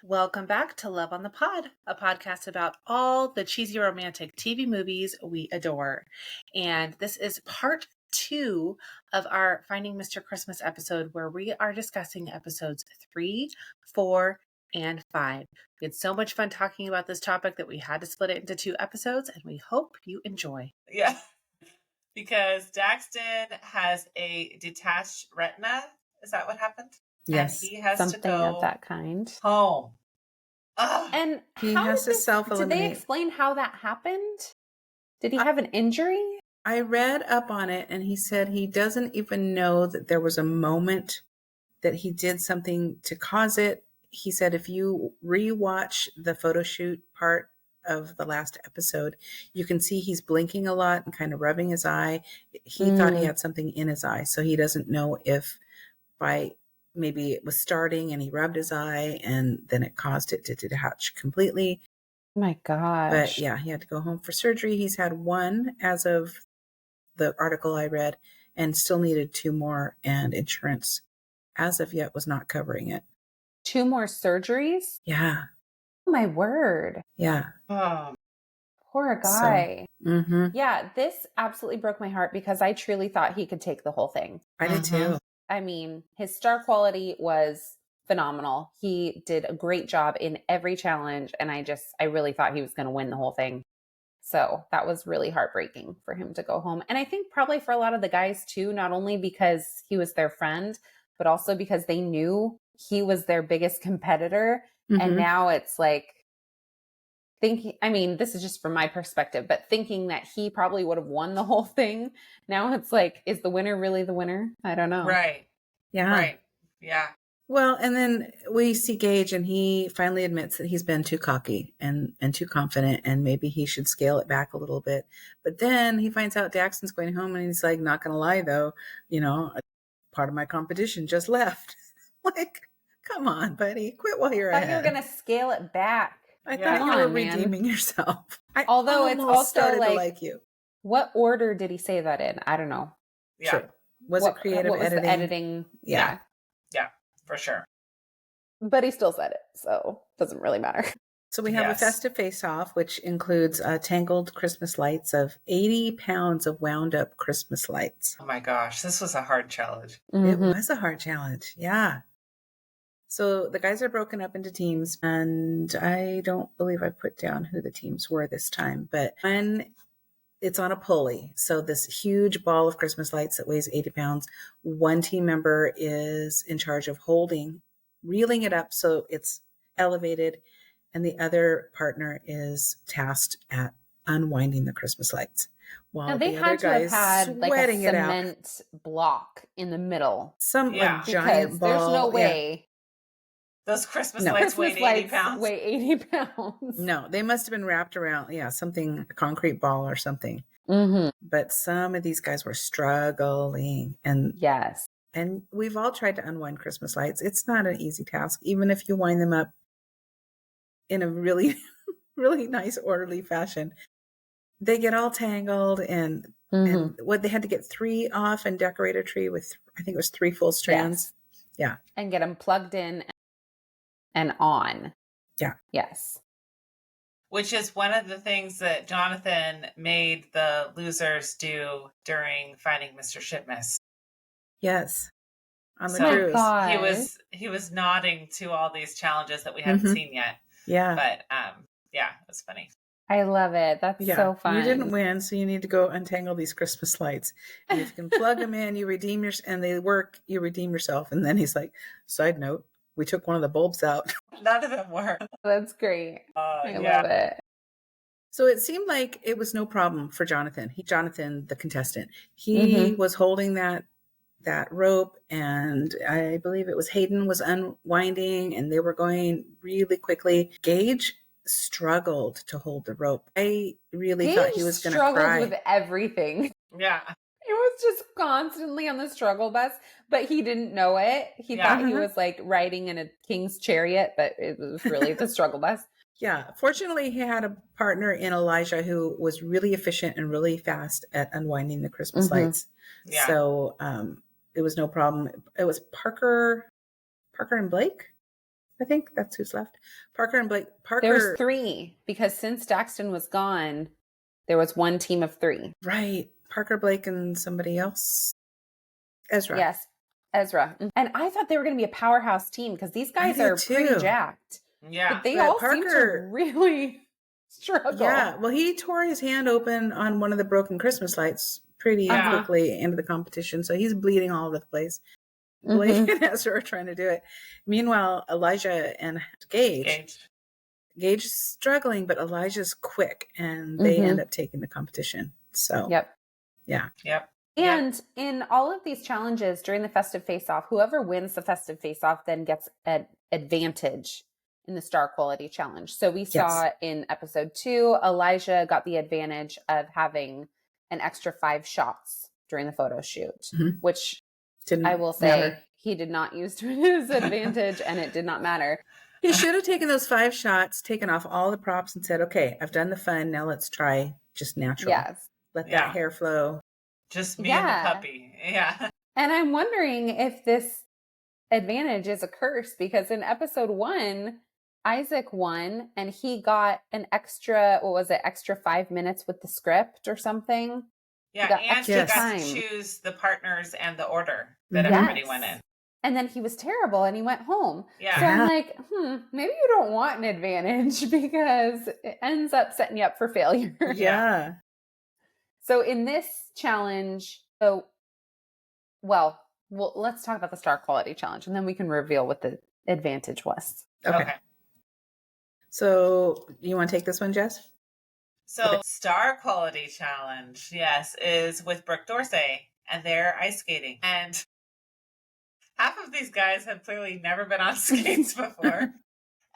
Welcome back to Love on the Pod, a podcast about all the cheesy romantic TV movies we adore. And this is part 2 of our Finding Mr. Christmas episode, where we are discussing episodes 3, 4, and 5. We had so much fun talking about this topic that we had to split it into 2 episodes, and we hope you enjoy. Yeah, because Daxton has a detached retina. Is that what happened? Yes, and he has something to go of that kind. home. And he has to self-eliminate. Did they explain how that happened? Did he have an injury? I read up on it, and he said he doesn't even know that there was a moment that he did something to cause it. He said if you rewatch the photo shoot part of the last episode, you can see he's blinking a lot and kind of rubbing his eye. He thought he had something in his eye, so he doesn't know if maybe it was starting and he rubbed his eye and then it caused it to detach completely. Oh my gosh. But yeah, he had to go home for surgery. He's had 1 as of the article I read and still needed 2 more, and insurance as of yet was not covering it. 2 more surgeries? Yeah. Oh my word. Yeah. Poor guy. So, Yeah, this absolutely broke my heart because I truly thought he could take the whole thing. I did too. I mean, his star quality was phenomenal. He did a great job in every challenge, and I really thought he was going to win the whole thing. So that was really heartbreaking for him to go home. And I think probably for a lot of the guys too, not only because he was their friend, but also because they knew he was their biggest competitor. And now it's like, this is just from my perspective, but thinking that he probably would have won the whole thing. Now it's like, is the winner really the winner? I don't know. Right. Yeah. Right. Yeah. Well, and then we see Gage, and he finally admits that he's been too cocky and too confident, and maybe he should scale it back a little bit. But then he finds out Daxton's going home, and he's like, not going to lie, though, part of my competition just left. Like, come on, buddy, quit while you're ahead. I thought you were going to scale it back. I thought you were redeeming yourself. Although it's also started to like you. What order did he say that in? I don't know. Yeah. True. Was it creative what was editing? The editing? Yeah. Yeah, for sure. But he still said it, so it doesn't really matter. So we have a festive face-off, which includes tangled Christmas lights of 80 pounds of wound-up Christmas lights. Oh my gosh, this was a hard challenge. It was a hard challenge, yeah. So the guys are broken up into teams, and I don't believe I put down who the teams were this time, but it's on a pulley. So this huge ball of Christmas lights that weighs 80 pounds, one team member is in charge of reeling it up so it's elevated, and the other partner is tasked at unwinding the Christmas lights. While now they the had other to have guy's had like a sweating it out. cement block in the middle. Giant because ball. There's no way. Those Christmas lights weighed 80 pounds. Weigh 80 pounds. No, they must have been wrapped around, something, a concrete ball or something. But some of these guys were struggling. And yes. And we've all tried to unwind Christmas lights. It's not an easy task, even if you wind them up in a really, really nice, orderly fashion. They get all tangled, and what they had to get 3 off and decorate a tree with, I think it was 3 full strands. Yes. Yeah. And get them plugged in and on. Yeah. Yes. Which is one of the things that Jonathan made the losers do during Finding Mr. Shipmas. Yes. On the cruise. God. He was nodding to all these challenges that we haven't seen yet. Yeah. But it was funny. I love it. That's so fun. You didn't win, so you need to go untangle these Christmas lights. And if you can plug them in, you redeem and they work, you redeem yourself. And then he's like, side note, we took one of the bulbs out. None of them were. That's great. I love it. So it seemed like it was no problem for Jonathan. Jonathan, the contestant, he was holding that rope, and I believe it was Hayden was unwinding, and they were going really quickly. Gage struggled to hold the rope. I really thought he was going to cry. Struggled with everything. Yeah. He was just constantly on the struggle bus, but he didn't know it. He thought he was like riding in a king's chariot, but it was really the struggle bus. Yeah. Fortunately, he had a partner in Elijah who was really efficient and really fast at unwinding the Christmas lights. Yeah. So it was no problem. It was Parker and Blake. I think that's who's left. Parker and Blake. Parker. There was 3 because since Daxton was gone, there was one team of 3. Right. Parker, Blake, and somebody else. Ezra. Yes, Ezra. And I thought they were going to be a powerhouse team because these guys are pretty jacked. Yeah. But they all seem to really struggle. Yeah. Well, he tore his hand open on one of the broken Christmas lights pretty quickly into the competition. So he's bleeding all over the place. Blake and Ezra are trying to do it. Meanwhile, Elijah and Gage is struggling, but Elijah's quick and they end up taking the competition. So, yeah. And in all of these challenges during the festive face-off, whoever wins the festive face-off then gets an advantage in the star quality challenge. So we saw in episode 2, Elijah got the advantage of having an extra 5 shots during the photo shoot, which I will say he did not use to his advantage and it did not matter. He should have taken those 5 shots, taken off all the props and said, okay, I've done the fun. Now let's try just natural. Yes. Let that hair flow. Just me and the puppy. Yeah. And I'm wondering if this advantage is a curse because in episode 1, Isaac won and he got an extra, extra 5 minutes with the script or something. Yeah, and he got to choose the partners and the order that everybody went in. And then he was terrible and he went home. Yeah. So I'm like, maybe you don't want an advantage because it ends up setting you up for failure. Yeah. So in this challenge, let's talk about the star quality challenge and then we can reveal what the advantage was. Okay. So you want to take this one, Jess? So star quality challenge, is with Brooke Dorsey and they're ice skating. And half of these guys have clearly never been on skates before.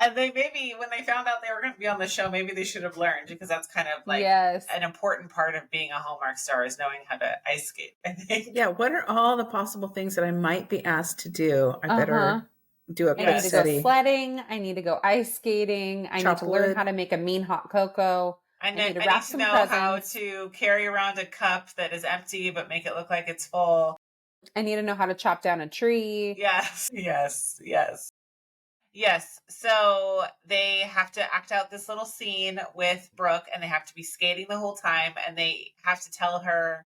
And they maybe, when they found out they were going to be on the show, maybe they should have learned because that's kind of like an important part of being a Hallmark star is knowing how to ice skate, I think. Yeah, what are all the possible things that I might be asked to do? I better do a quick study. I need to go sledding. I need to go ice skating. I need to learn how to make a mean hot cocoa. I need to know how to carry around a cup that is empty but make it look like it's full. I need to know how to chop down a tree. Yes. So they have to act out this little scene with Brooke and they have to be skating the whole time and they have to tell her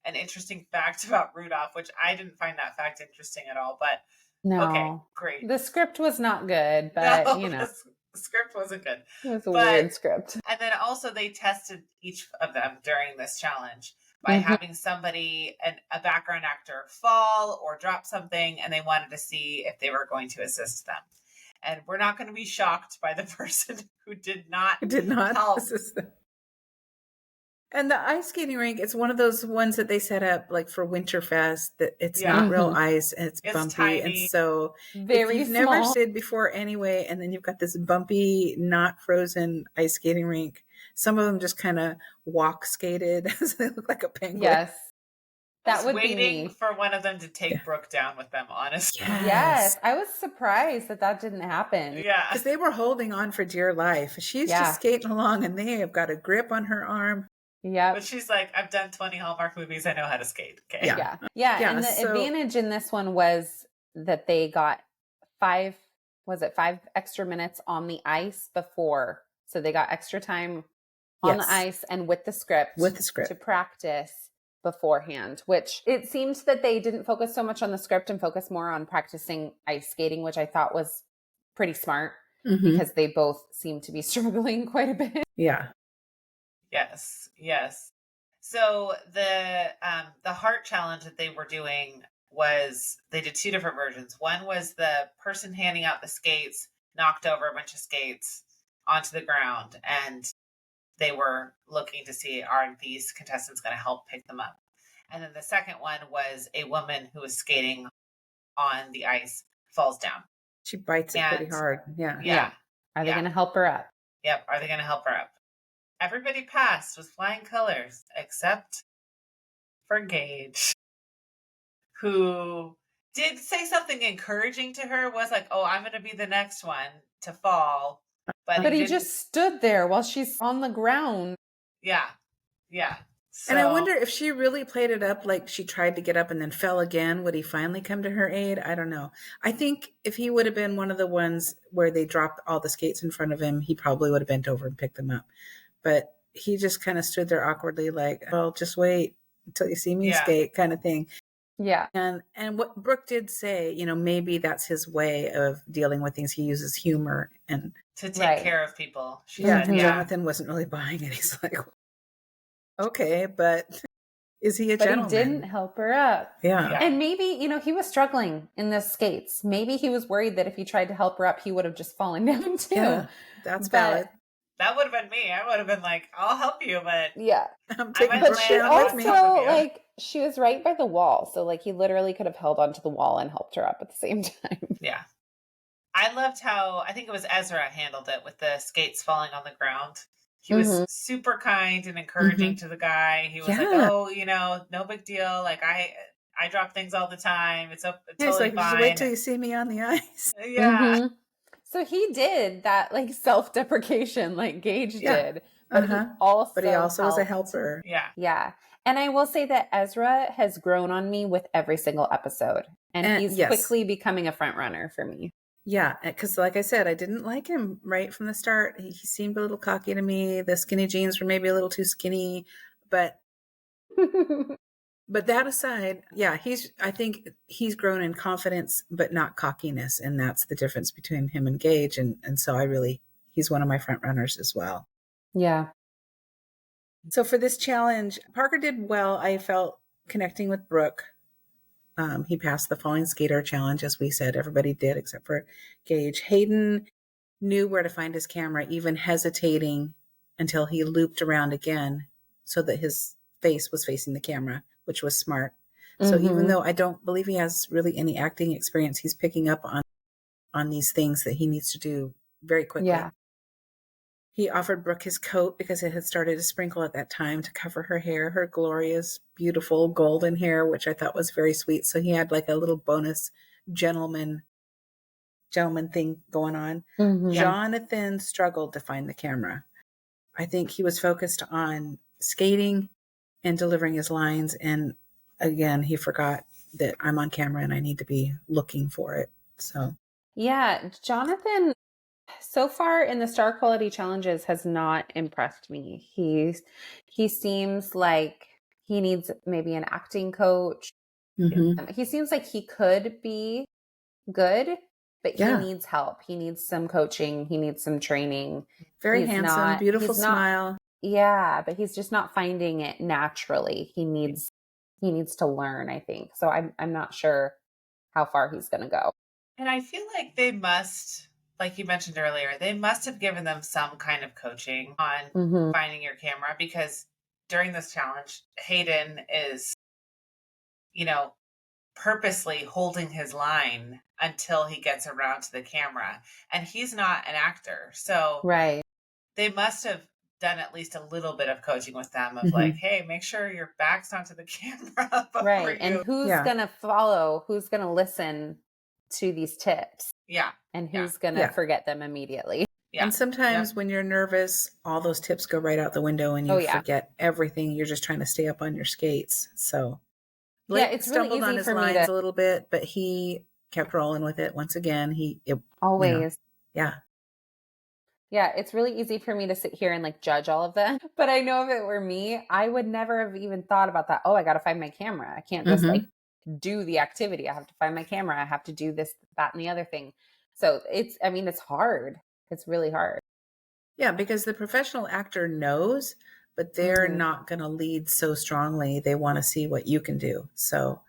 an interesting fact about Rudolph, which I didn't find that fact interesting at all, but okay, great. The script was not good, but the script wasn't good. It was a weird script. And then also they tested each of them during this challenge by having somebody, a background actor, fall or drop something, and they wanted to see if they were going to assist them. And we're not going to be shocked by the person who did not help. Assist them. And the ice skating rink, it's one of those ones that they set up like for Winterfest that it's not real ice and it's bumpy. Tiny. And so very if you've small. never slid before anyway, and then you've got this bumpy, not frozen ice skating rink. Some of them just kind of walk skated as they look like a penguin. Yes. That would be waiting for one of them to take Brooke down with them, honestly. Yes. I was surprised that didn't happen. Yeah. Because they were holding on for dear life. She's just skating along and they have got a grip on her arm. Yeah. But she's like, I've done 20 Hallmark movies. I know how to skate. Okay. Yeah. And the advantage in this one was that they got 5 extra minutes on the ice before. So they got extra time on the ice and with the script to practice beforehand, which it seems that they didn't focus so much on the script and focus more on practicing ice skating, which I thought was pretty smart because they both seem to be struggling quite a bit. Yeah. Yes. So the heart challenge that they were doing was they did 2 different versions. One was the person handing out the skates knocked over a bunch of skates onto the ground and they were looking to see, are these contestants going to help pick them up? And then the second one was a woman who was skating on the ice, falls down. She bites it pretty hard. Yeah. Are they going to help her up? Yep. Are they going to help her up? Everybody passed with flying colors except for Gage, who did say something encouraging to her, was like, oh, I'm going to be the next one to fall. But he just stood there while she's on the ground. Yeah. And I So wonder if she really played it up like she tried to get up and then fell again, would he finally come to her aid? I don't know. I think if he would have been one of the ones where they dropped all the skates in front of him, he probably would have bent over and picked them up. But he just kind of stood there awkwardly like, well, just wait until you see me Yeah. skate kind of thing. Yeah. And what Brooke did say, maybe that's his way of dealing with things. He uses humor and to take Right. care of people. She yeah, said, and yeah. Jonathan wasn't really buying it. He's like, okay, but is he a But gentleman? he didn't help her up. Yeah. And maybe, he was struggling in the skates. Maybe he was worried that if he tried to help her up, he would have just fallen down too. Yeah, that's But- valid. That would have been me. I would have been like, I'll help you, but Yeah. I'm I taking might Brooke But she land down with on me. top of also, you. she was right by the wall. So, he literally could have held onto the wall and helped her up at the same time. yeah. I loved how, I think it was Ezra handled it with the skates falling on the ground. He was super kind and encouraging to the guy. He was like, Yeah. oh, no big deal. Like I drop things all the time. It's Yeah, totally he's like, fine. just wait till you see me on the ice. Yeah. Mhm. So he did that self-deprecation like Gage Yeah. did. But he also was a helped. helper. Yeah. Yeah. And I will say that Ezra has grown on me with every single episode. And he's yes. quickly becoming a front runner for me. Yeah, because like I said, I didn't like him right from the start. He seemed a little cocky to me. The skinny jeans were maybe a little too skinny, but that aside, yeah, I think he's grown in confidence, but not cockiness, and that's the difference between him and Gage. And so he's one of my front runners as well. Yeah. So for this challenge, Parker did well. I felt connecting with Brooke. He passed the falling skater challenge, as we said. Everybody did except for Gage. Hayden knew where to find his camera, even hesitating until he looped around again so that his face was facing the camera, which was smart. So even though I don't believe he has really any acting experience, he's picking up on these things that he needs to do very quickly. Yeah. He offered Brooke his coat because it had started to sprinkle at that time to cover her hair, her glorious, beautiful golden hair, which I thought was very sweet. So he had like a little bonus gentleman thing going on. Jonathan struggled to find the camera. I think he was focused on skating and delivering his lines. And again, he forgot that I'm on camera and I need to be looking for it. So Yeah. Jonathan, so far in the star quality challenges, has not impressed me. He seems like he needs maybe an acting coach. He seems like he could be good, but he needs help. He needs some coaching. He needs some training. Very handsome, beautiful smile. Yeah, but he's just not finding it naturally. He needs to learn, I think. So I'm not sure how far he's going to go. And I feel like they must, like you mentioned earlier, they must have given them some kind of coaching on finding your camera, because during this challenge, Hayden is, purposely holding his line until he gets around to the camera. And he's not an actor. So Right. they must have done at least a little bit of coaching with them of like, hey, make sure your back's onto the camera. Right. And who's going to follow, who's going to listen to these tips? Yeah. And who's going to forget them immediately? Yeah. And sometimes when you're nervous, all those tips go right out the window and you forget everything. You're just trying to stay up on your skates. So Blake it's stumbled really easy on his for me lines a little bit, but he kept rolling with it. Once again, always. Yeah. Yeah, it's really easy for me to sit here and judge all of them. But I know if it were me, I would never have even thought about that. Oh, I got to find my camera. I can't just do the activity. I have to find my camera. I have to do this, that, and the other thing. So it's hard. It's really hard. Yeah, because the professional actor knows, but they're not going to lead so strongly. They want to see what you can do. So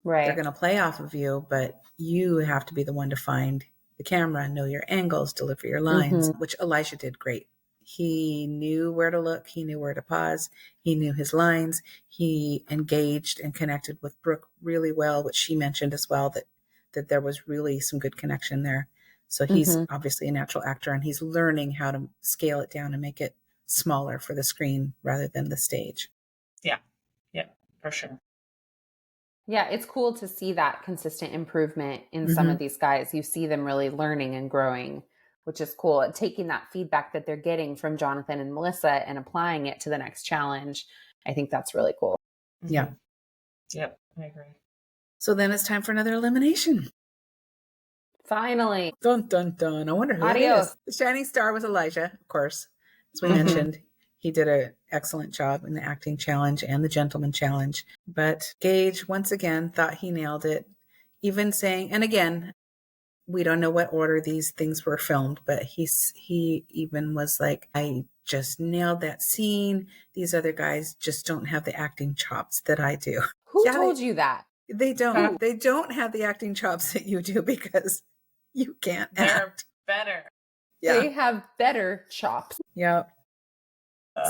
they're going to play off of you, but you have to be the one to find the camera, know your angles, deliver your lines, which Elijah did great. He knew where to look. He knew where to pause. He knew his lines. He engaged and connected with Brooke really well, which she mentioned as well, that there was really some good connection there. So he's obviously a natural actor, and he's learning how to scale it down and make it smaller for the screen rather than the stage. Yeah. Yeah, for sure. Yeah, it's cool to see that consistent improvement in some of these guys. You see them really learning and growing, which is cool. And taking that feedback that they're getting from Jonathan and Melissa and applying it to the next challenge. I think that's really cool. Yeah. Yep, I agree. So then it's time for another elimination. Finally. Dun, dun, dun. I wonder who it Adios. is. The shining star was Elijah, of course. As we Mhm. mentioned, he did an excellent job in the acting challenge and the gentleman challenge. But Gage, once again, thought he nailed it. Even saying, and again, we don't know what order these things were filmed, but he even was like, I just nailed that scene. These other guys just don't have the acting chops that I do. Who told you that? They don't. They don't have the acting chops that you do because you can't They're act. better. Yeah. They have better chops. Yep.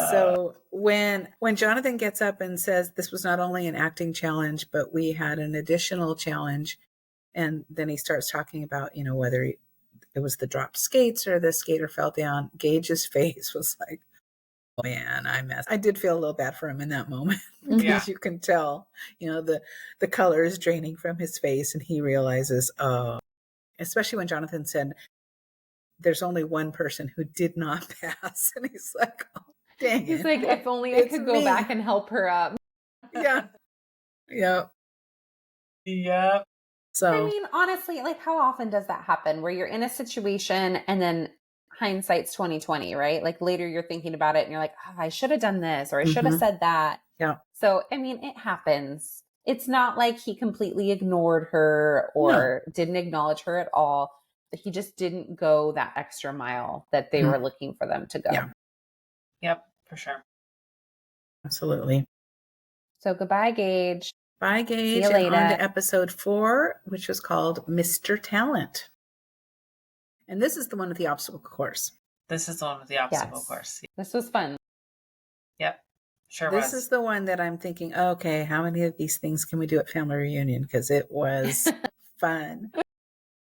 So when Jonathan gets up and says this was not only an acting challenge, but we had an additional challenge, and then he starts talking about, whether it was the dropped skates or the skater fell down, Gage's face was like, oh man, I did feel a little bad for him in that moment. Yeah. Because you can tell, the color is draining from his face, and he realizes, especially when Jonathan said there's only one person who did not pass, and he's like, oh, dang it. He's like, if only I could go back and help her up. Yeah. Yep. Yep. So I mean, honestly, like how often does that happen where you're in a situation and then hindsight's 2020, right? Like later you're thinking about it and you're like, oh, I should have done this or I should have said that. Yeah. So, I mean, it happens. It's not like he completely ignored her or didn't acknowledge her at all. He just didn't go that extra mile that they were looking for them to go. Yeah. Yep, for sure. Absolutely. So goodbye, Gage. Bye, Gage. See you later. And on to episode 4, which was called Mr. Talent. And this is the one with the obstacle course. This is the one with the obstacle course. This was fun. Yep. Sure This is the one that I'm thinking, okay, how many of these things can we do at family reunion? Because it was fun.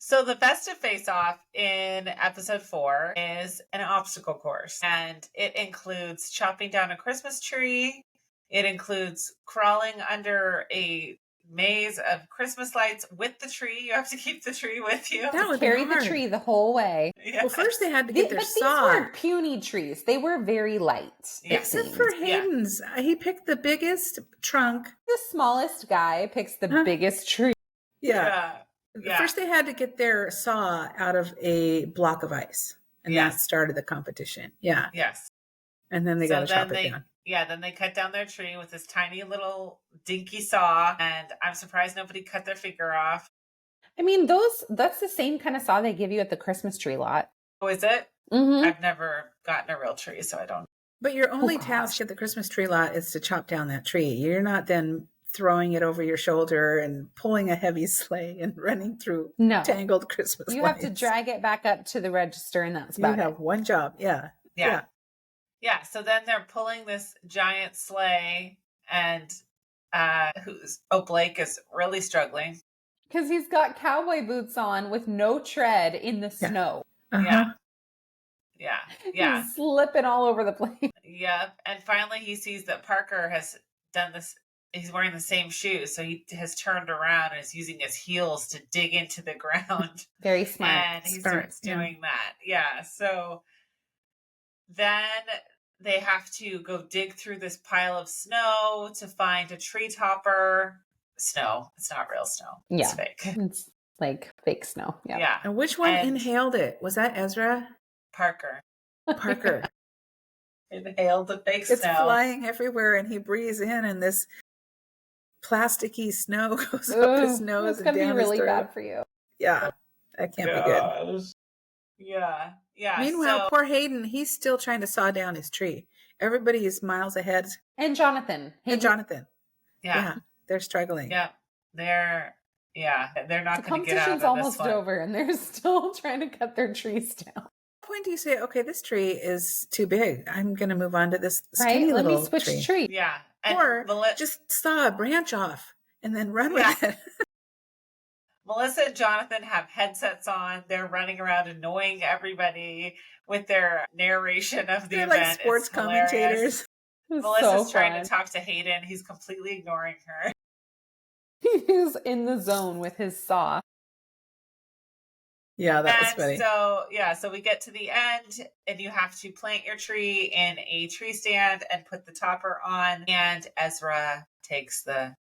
So the festive face-off in episode 4 is an obstacle course, and it includes chopping down a Christmas tree. It includes crawling under a maze of Christmas lights with the tree. You have to keep the tree with you. That would Carry be the hard. tree the whole way. Yeah. Well, first they had to get their But saw. these weren't puny trees. They were very light. Except for Hayden's. He picked the biggest trunk. The smallest guy picks the biggest tree. Yeah. Yeah. First they had to get their saw out of a block of ice. And that started the competition. Yeah. Yes. And then they got to chop it down. Yeah, then they cut down their tree with this tiny little dinky saw, and I'm surprised nobody cut their finger off. I mean, that's the same kind of saw they give you at the Christmas tree lot. Oh, is it? Mm-hmm. I've never gotten a real tree, so I don't. But your only task at the Christmas tree lot is to chop down that tree. You're not then throwing it over your shoulder and pulling a heavy sleigh and running through tangled Christmas You lights. have to drag it back up to the register, and that's about it. You have one job. Yeah. Yeah, so then they're pulling this giant sleigh, and Blake is really struggling. Because he's got cowboy boots on with no tread in the snow. Uh-huh. Yeah. He's slipping all over the place. Yep. And finally he sees that Parker has done this. He's wearing the same shoes. So he has turned around and is using his heels to dig into the ground. Very smart. And he starts doing that. Yeah. So then they have to go dig through this pile of snow to find a tree topper. Snow. It's not real snow. It's fake. It's like fake snow. Yeah. And which one inhaled it? Was that Ezra? Parker. Inhaled the fake snow. It's flying everywhere, and he breathes in, and this plasticky snow goes up his nose and down his throat. It's going to be really bad for you. Yeah. That can't be good. Yeah. Meanwhile, poor Hayden, he's still trying to saw down his tree. Everybody is miles ahead. And Jonathan. Yeah. They're struggling. Yeah. They're not going to get out of this one. The competition's almost over, and they're still trying to cut their trees down. At what point do you say, okay, this tree is too big, I'm going to move on to this skinny Let little me switch tree. Yeah. Or just saw a branch off and then run with it. Melissa and Jonathan have headsets on. They're running around annoying everybody with their narration of the event. They're like sports commentators. Melissa's trying to talk to Hayden. He's completely ignoring her. He's in the zone with his saw. Yeah, that was And funny. so we get to the end, and you have to plant your tree in a tree stand and put the topper on. And Ezra takes the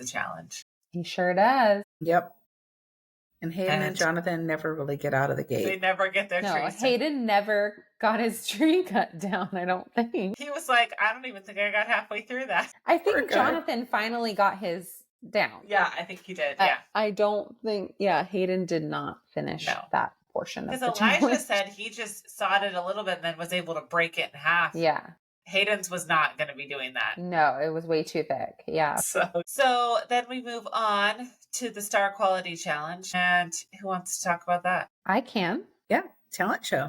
challenge. He sure does. Yep. And Hayden and Jonathan never really get out of the They gate. never get their No, trees. Hayden never got his tree cut down, I don't think. He was like, I don't even think I got halfway through that. I Poor think guy. Jonathan finally got his down. Yeah, I think he did. Yeah. I don't think, Hayden did not finish that portion of the Because Elijah challenge. said he just sawed it a little bit and then was able to break it in half. Yeah. Hayden's was not going to be doing that. No, it was way too thick. Yeah. So then we move on to the star quality challenge. And who wants to talk about that? I can. Yeah, talent show.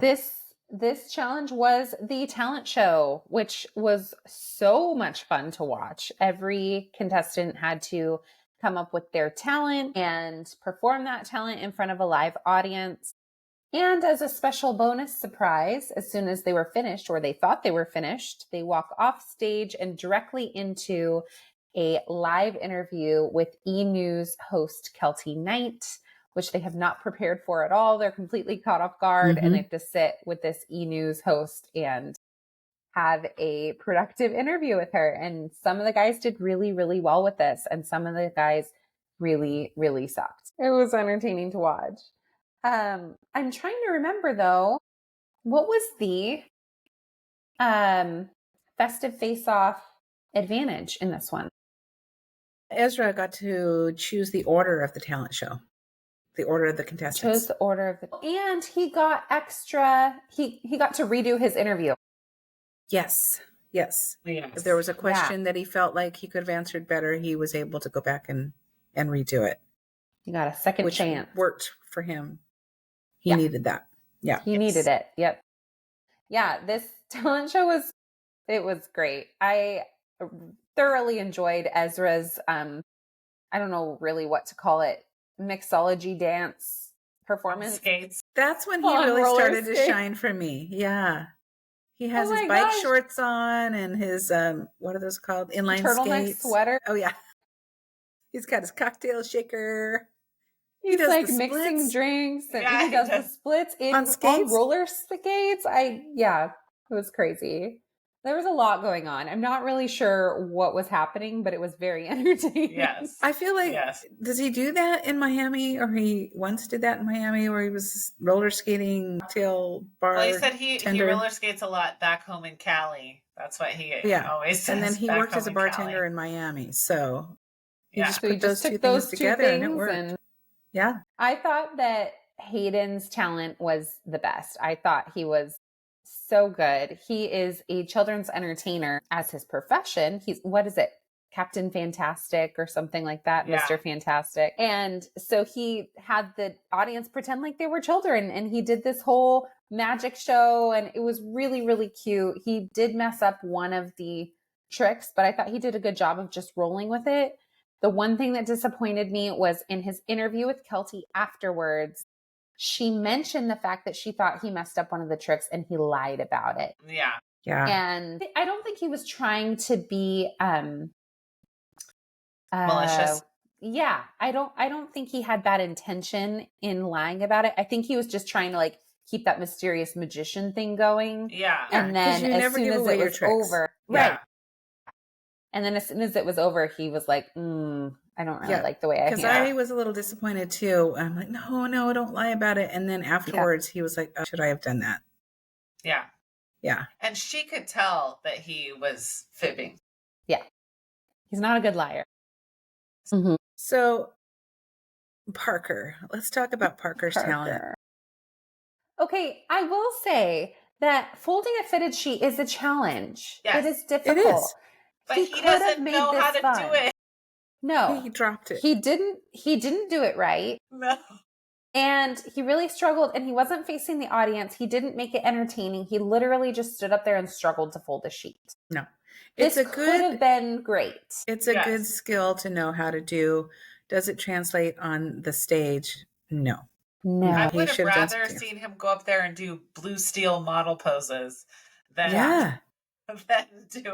This challenge was the talent show, which was so much fun to watch. Every contestant had to come up with their talent and perform that talent in front of a live audience. And as a special bonus surprise, as soon as they were finished, or they thought they were finished, they walk off stage and directly into a live interview with E! News host Kelty Knight, which they have not prepared for at all. They're completely caught off guard, and they have to sit with this E! News host and have a productive interview with her. And some of the guys did really, really well with this, and some of the guys really, really sucked. It was entertaining to watch. I'm trying to remember though, what was the festive face-off advantage in this one? Ezra got to choose the order of the talent show, the order of the contestants. Chose the order of the, and he got extra. He got to redo his interview. Yes. If there was a question that he felt like he could have answered better, he was able to go back and redo it. He got a second chance. Worked for him. He needed that. Yeah. He needed it. Yep. Yeah, this talent show was great. I thoroughly enjoyed Ezra's I don't know really what to call it, mixology dance performance. Skates. That's when he really started to shine for me. Yeah. He has his bike shorts on and his what are those called? Inline turtleneck skates. Sweater. Oh yeah. He's got his cocktail shaker. He's like mixing drinks and he does the splits on roller skates. It was crazy. There was a lot going on. I'm not really sure what was happening, but it was very entertaining. Yes. I feel like, does he do that in Miami, or he once did that in Miami where he was roller skating cocktail bar? Well, he said he roller skates a lot back home in Cali. That's what he always says. And then he worked as a bartender in Miami. So he just put those two took things those together two and it things worked. Yeah. I thought that Hayden's talent was the best. I thought he was so good. He is a children's entertainer as his profession. He's, what is it? Captain Fantastic or something like that, Mr. Fantastic. And so he had the audience pretend like they were children, and he did this whole magic show, and it was really, really cute. He did mess up one of the tricks, but I thought he did a good job of just rolling with it. The one thing that disappointed me was in his interview with Kelty afterwards, she mentioned the fact that she thought he messed up one of the tricks and he lied about it. Yeah. And I don't think he was trying to be malicious. Yeah. I don't think he had that intention in lying about it. I think he was just trying to like keep that mysterious magician thing going. Yeah. And then as soon as it was over. Yeah. Right. And then as soon as it was over, he was like, I don't really like the way I Because I was a little disappointed too. I'm like, no, don't lie about it. And then afterwards he was like, should I have done that? Yeah. Yeah. And she could tell that he was fibbing. Yeah. He's not a good liar. Mm-hmm. So Parker, let's talk about Parker's talent. Okay. I will say that folding a fitted sheet is a challenge. Yes, it is difficult. It is. But he doesn't know how to do it. No. He dropped it. He didn't do it right. No. And he really struggled, and he wasn't facing the audience. He didn't make it entertaining. He literally just stood up there and struggled to fold a sheet. No. This could have been great. It's a good skill to know how to do. Does it translate on the stage? No. I would have rather seen him go up there and do blue steel model poses than doing.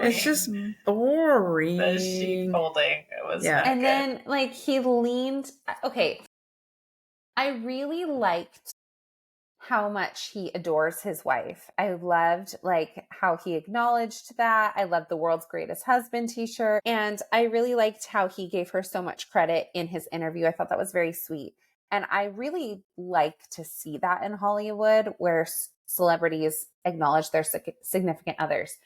It's just boring. The sheet folding. It was and then like he leaned. Okay, I really liked how much he adores his wife. I loved like how he acknowledged that. I loved the world's greatest husband t-shirt. And I really liked how he gave her so much credit in his interview. I thought that was very sweet. And I really like to see that in Hollywood where celebrities acknowledge their significant others.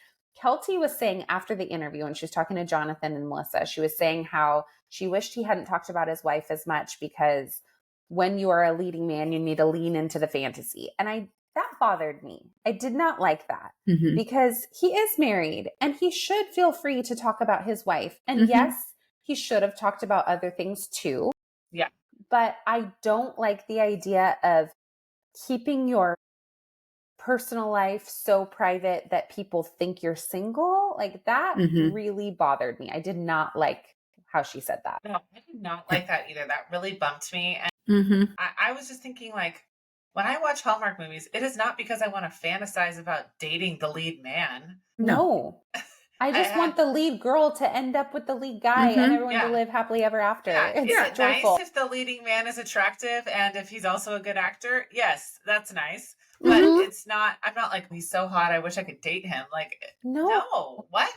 Kelty was saying after the interview, when she was talking to Jonathan and Melissa, she was saying how she wished he hadn't talked about his wife as much because when you are a leading man, you need to lean into the fantasy. And that bothered me. I did not like that because he is married and he should feel free to talk about his wife. And yes, he should have talked about other things too. Yeah. But I don't like the idea of keeping your personal life so private that people think you're single. Like that really bothered me. I did not like how she said that. No, I did not like that either. That really bumped me. And I was just thinking, like, when I watch Hallmark movies, it is not because I want to fantasize about dating the lead man. No. I just want the lead girl to end up with the lead guy and everyone to live happily ever after. Yeah. It's joyful. Nice if the leading man is attractive and if he's also a good actor? Yes, that's nice. But it's not, I'm not like, he's so hot, I wish I could date him. Like, no. What?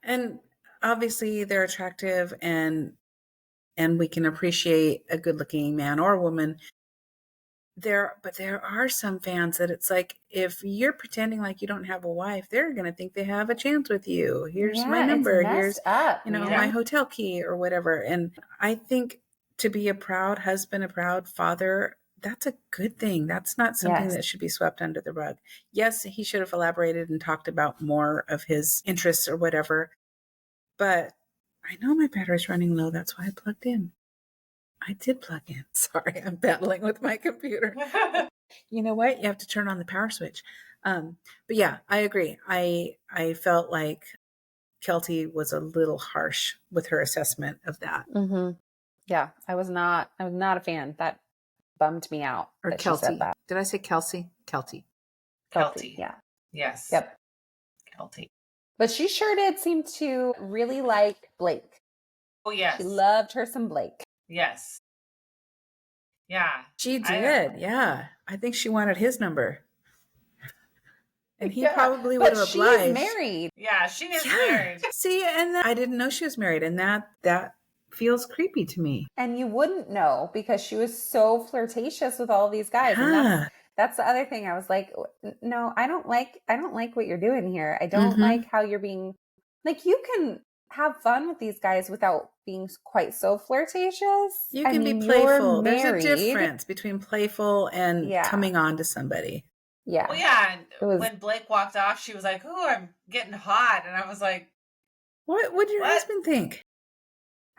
And obviously they're attractive and we can appreciate a good looking man or woman. But there are some fans that it's like, if you're pretending like you don't have a wife, they're going to think they have a chance with you. Here's my number. Here's, my hotel key or whatever. And I think to be a proud husband, a proud father, that's a good thing. That's not something that should be swept under the rug. Yes, he should have elaborated and talked about more of his interests or whatever. But I know my battery's running low. That's why I plugged in. I did plug in. Sorry, I'm battling with my computer. You know what? You have to turn on the power switch. But yeah, I agree. I felt like Kelty was a little harsh with her assessment of that. Yeah, I was not a fan. That bummed me out. Or Kelty. Did I say Kelsey? Kelty. Yeah. Yes. Yep. Kelty. But she sure did seem to really like Blake. Oh, yes. She loved her some Blake. Yes. Yeah. She did. Yeah. I think she wanted his number. And he probably would have obliged. She's married. Yeah, she is married. See, and I didn't know she was married. And that feels creepy to me. And you wouldn't know because she was so flirtatious with all these guys. And that's the other thing. I was like, no, I don't like what you're doing here. I don't like how you're being like, you can have fun with these guys without being quite so flirtatious. You can be playful. There's a difference between playful and coming on to somebody. Yeah. Well, yeah. And when Blake walked off, she was like, "Oh, I'm getting hot," and I was like, "What would your husband think?"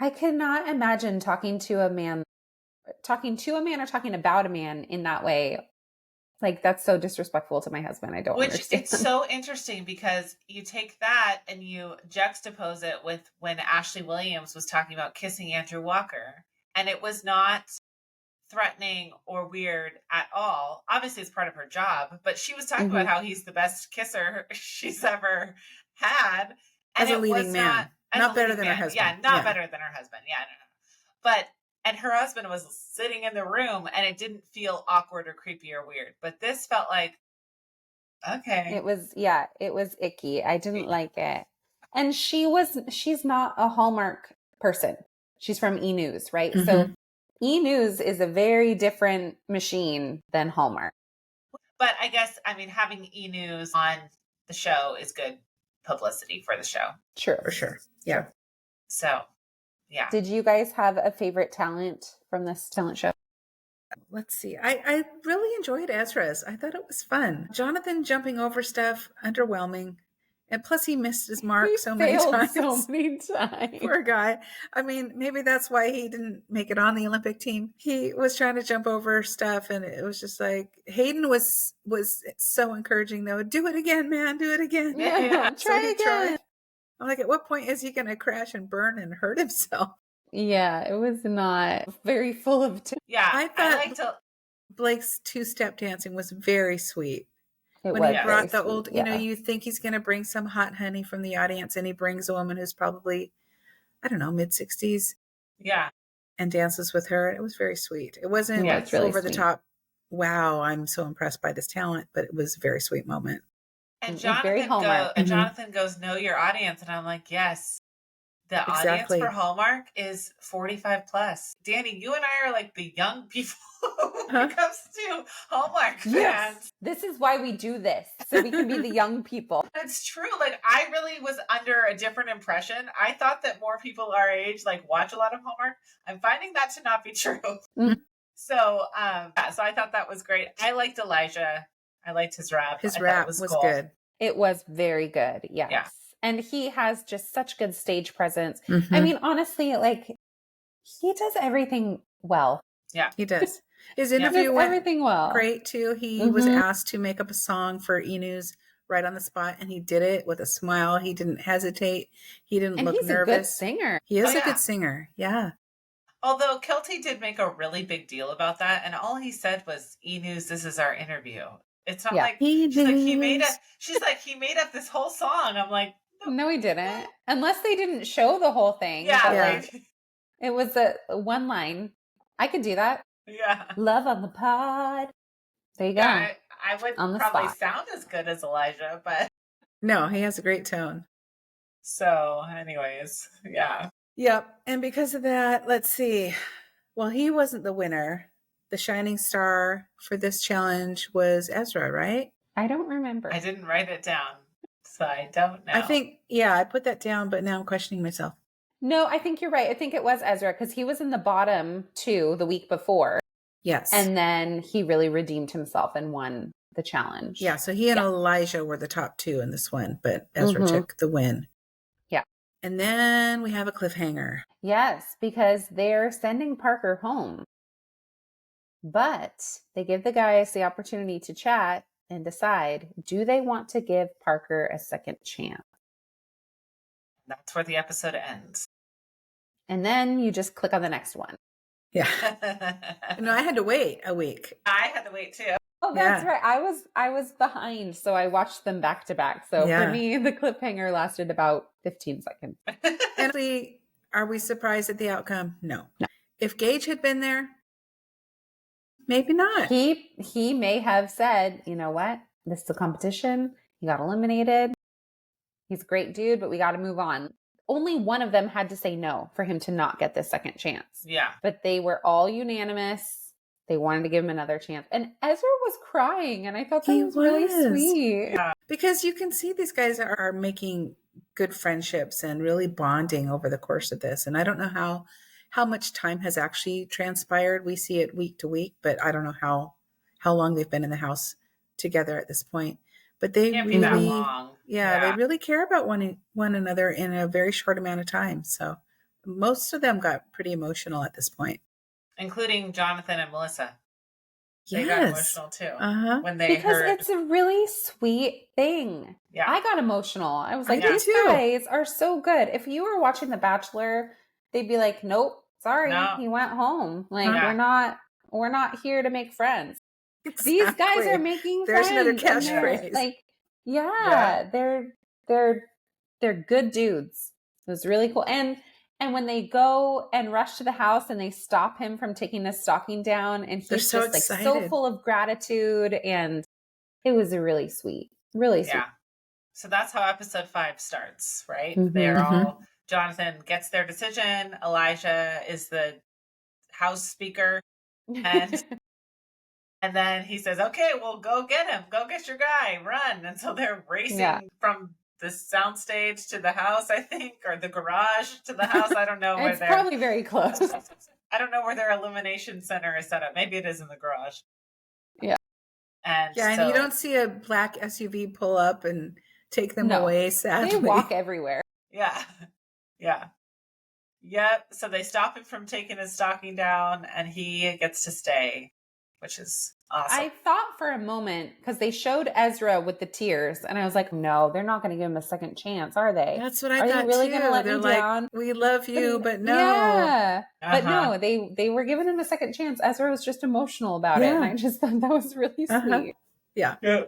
I cannot imagine talking to a man or talking about a man in that way. Like, that's so disrespectful to my husband. I don't understand. It's so interesting because you take that and you juxtapose it with when Ashley Williams was talking about kissing Andrew Walker. And it was not threatening or weird at all. Obviously, it's part of her job. But she was talking about how he's the best kisser she's ever had. And as a leading man. Not better than her husband. Yeah, not better than her husband. Yeah, no. And her husband was sitting in the room and it didn't feel awkward or creepy or weird. But this felt like, okay. It was icky. I didn't like it. And she's not a Hallmark person. She's from E! News, right? So E! News is a very different machine than Hallmark. But I guess, having E! News on the show is good publicity for the show. Sure. For sure. Yeah. So, yeah. Did you guys have a favorite talent from this talent show? Let's see. I really enjoyed Ezra's. I thought it was fun. Jonathan jumping over stuff, underwhelming. And plus he missed his mark so many times. Poor guy. Maybe that's why he didn't make it on the Olympic team. He was trying to jump over stuff and it was just like, Hayden was so encouraging though. Do it again, man. Do it again. Yeah. Try again. I'm like, at what point is he going to crash and burn and hurt himself? Yeah, it was not very full of... Yeah, I thought Blake's two-step dancing was very sweet. When he brought the old, you think he's going to bring some hot honey from the audience and he brings a woman who's probably, I don't know, mid-60s. Yeah. And dances with her. It was very sweet. It wasn't really over the top wow, I'm so impressed by this talent, but it was a very sweet moment. And It's very Hallmark. Jonathan goes, know your audience. And I'm like, yes, the audience Exactly. for Hallmark is 45 plus. Dani, you and I are like the young people when it comes to Hallmark fans. Yes. This is why we do this, so we can be the young people. It's true. Like, I really was under a different impression. I thought that more people our age like watch a lot of Hallmark. I'm finding that to not be true. Mhm. So, so I thought that was great. I liked Elijah. I liked his rap. His I thought rap it was was cool. good. It was very good. Yes. Yeah. And he has just such good stage presence. Mhm. I mean, honestly, like, he does everything well. Yeah. He does. His He interview does went everything well. great too. He was Mhm. asked to make up a song for E-News right on the spot, and he did it with a smile. He didn't hesitate. He didn't And look he's nervous. a good singer. He is Oh, a yeah. good singer. Yeah. Although Kelty did make a really big deal about that, and all he said was, "E-News, this is our interview." It's not Yeah. like she's like he made E-News. She's like he made up this whole song. I'm like, No, he didn't. Unless they didn't show the whole thing. yeah, But, Yeah. like, it was a one line. I could do that. yeah. Love on the pod. There you go. Yeah, I wouldn't On the probably spot. sound as good as Elijah, but No, he has a great tone. so anyways, yeah. Yep. And because of that, let's see. Well, he wasn't the winner. The shining star for this challenge was Ezra, right? I don't remember. I didn't write it down, so I don't know. I think, yeah, I put that down, but now I'm questioning myself. No, I think you're right. I think it was Ezra because he was in the bottom 2 the week before. Yes. And then he really redeemed himself and won the challenge. Yeah, so he and Elijah were the top 2 in this one, but Ezra Mhm. took the win. Yeah. And then we have a cliffhanger. Yes, because they're sending Parker home. But they give the guys the opportunity to chat and decide, do they want to give Parker a second chance? That's where the episode ends. And then you just click on the next one. Yeah. I No, I had to wait a week. had to wait too. Oh, that's Yeah. right. I was behind, so I watched them back to back. So Yeah. for me, the cliffhanger lasted about 15 seconds. And are we surprised at the outcome? No. No. If Gage had been there, maybe not. He may have said, you know what? This is a competition. He got eliminated. He's a great dude, but we got to move on. Only one of them had to say no for him to not get this second chance. Yeah. But they were all unanimous. They wanted to give him another chance. And Ezra was crying, and I thought that He was really was. sweet. Yeah. Because you can see these guys are making good friendships and really bonding over the course of this. And I don't know how much time has actually transpired. We see it week to week, but I don't know how long they've been in the house together at this point. But they Can't be that really, long. they really care about one another in a very short amount of time. So most of them got pretty emotional at this point. Including Jonathan and Melissa. They got Yes. emotional too. Uh-huh. When they Because heard. it's a really sweet thing. Yeah. I got emotional. I was I like, did these too. guys are so good. If you were watching The Bachelor, they'd be like, nope, sorry, No. he went home. Like, Yeah. we're not here to make friends. These guys Exactly. are making There's friends. another and they're, catchphrase. like, Yeah. they're good dudes. It was really cool. And when they go and rush to the house and they stop him from taking his stocking down, and They're he's so just like so excited. full of gratitude, and it was a really sweet. Yeah. So that's how episode 5 starts, right? Mhm. They're Mhm. all, Jonathan gets their decision. Elijah is the house speaker. And and then he says, okay, well, go get him. Go get your guy. Run. And so they're racing Yeah. from the soundstage to the house, I think, or the garage to the house. I don't know where It's probably very close. I don't know where their elimination center is set up. Maybe it is in the garage. Yeah. And Yeah, and so, you don't see a black SUV pull up and take them No. away, sadly. They walk everywhere. yeah. Yeah. Yep. So they stop him from taking his stocking down and he gets to stay, which is awesome. I thought for a moment, because they showed Ezra with the tears, and I was like, no, they're not going to give him a second chance, are they? That's what I Are they thought really too. gonna let They're me like, down? we love you, but no. Yeah. But Uh-huh. no, they were giving him a second chance. Ezra was just emotional about it. And Yeah. I just thought that was really Uh-huh. sweet. Yeah. Yeah.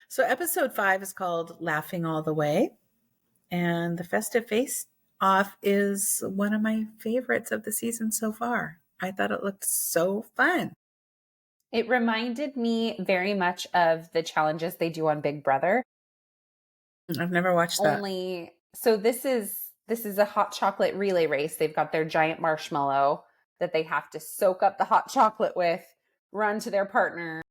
So episode 5 is called Laughing All the Way. And the festive face off is one of my favorites of the season so far. I thought it looked so fun. It reminded me very much of the challenges they do on Big Brother. I've never watched that. Only so this is a hot chocolate relay race. They've got their giant marshmallow that they have to soak up the hot chocolate with, run to their partner,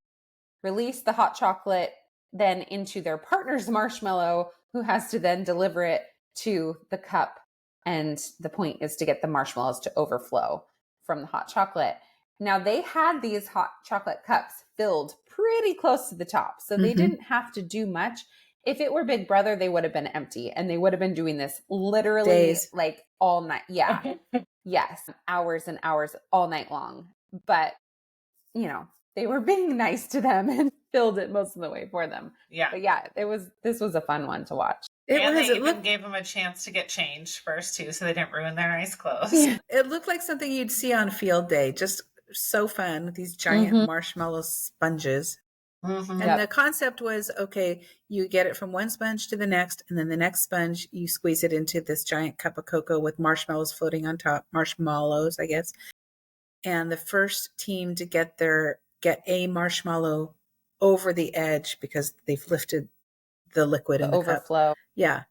release the hot chocolate then into their partner's marshmallow, who has to then deliver it to the cup. And the point is to get the marshmallows to overflow from the hot chocolate. Now, they had these hot chocolate cups filled pretty close to the top, so they didn't have to do much. If it were Big Brother, they would have been empty, and they would have been doing this literally Days. like all night. Yeah. Yes. Hours and hours all night long. But, you know, they were being nice to them and filled it most of the way for them. Yeah. But yeah, this was a fun one to watch. They even gave them a chance to get changed first too, so they didn't ruin their nice clothes. Yeah. It looked like something you'd see on field day. Just so fun with these giant marshmallow sponges. And the concept was, okay, you get it from one sponge to the next, and then the next sponge, you squeeze it into this giant cup of cocoa with marshmallows floating on top, marshmallows, I guess. And the first team to get a marshmallow over the edge because they've lifted the liquid in the overflow. Cup, yeah,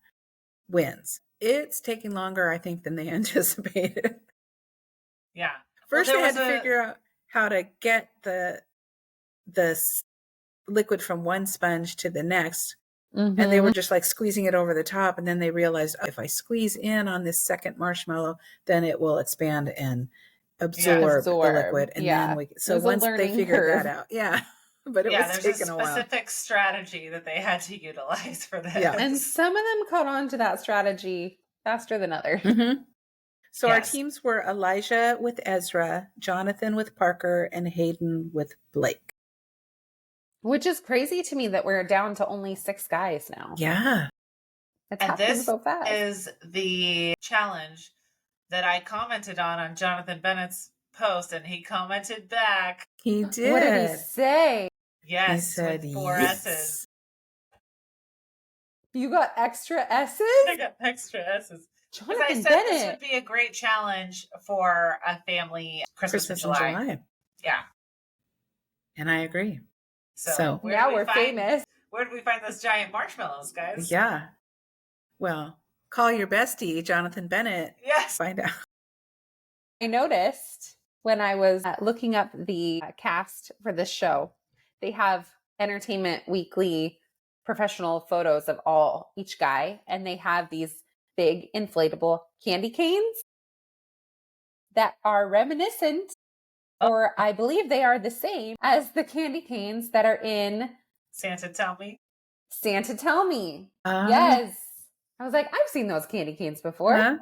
wins. It's taking longer, I think, than they anticipated. Yeah. First, they had to figure out how to get the liquid from one sponge to the next. And they were just like squeezing it over the top. And then they realized, if I squeeze in on this second marshmallow, then it will expand and absorb the liquid. And then so once they figured that out, but it was taking a while. There's a specific strategy that they had to utilize for this. Yeah. And some of them caught on to that strategy faster than others. So our teams were Elijah with Ezra, Jonathan with Parker, and Hayden with Blake. Which is crazy to me that we're down to only 6 guys now. Yeah. It's happening so fast. Is the challenge that I commented on Jonathan Bennett's post, and he commented back. He did. What did he say? Yes, he said with 4 S's. You got extra S's? I got extra S's. Jonathan I said Bennett. This would be a great challenge for a family Christmas in July. Yeah. And I agree. So now we're famous. Where did we find those giant marshmallows, guys? Yeah. Well, call your bestie, Jonathan Bennett. Yes. Find out. I noticed when I was looking up the cast for this show, they have Entertainment Weekly professional photos of each guy, and they have these big inflatable candy canes that are reminiscent, or I believe they are the same as the candy canes that are in Santa Tell Me. Santa Tell Me. Yes. I was like, I've seen those candy canes before. Huh?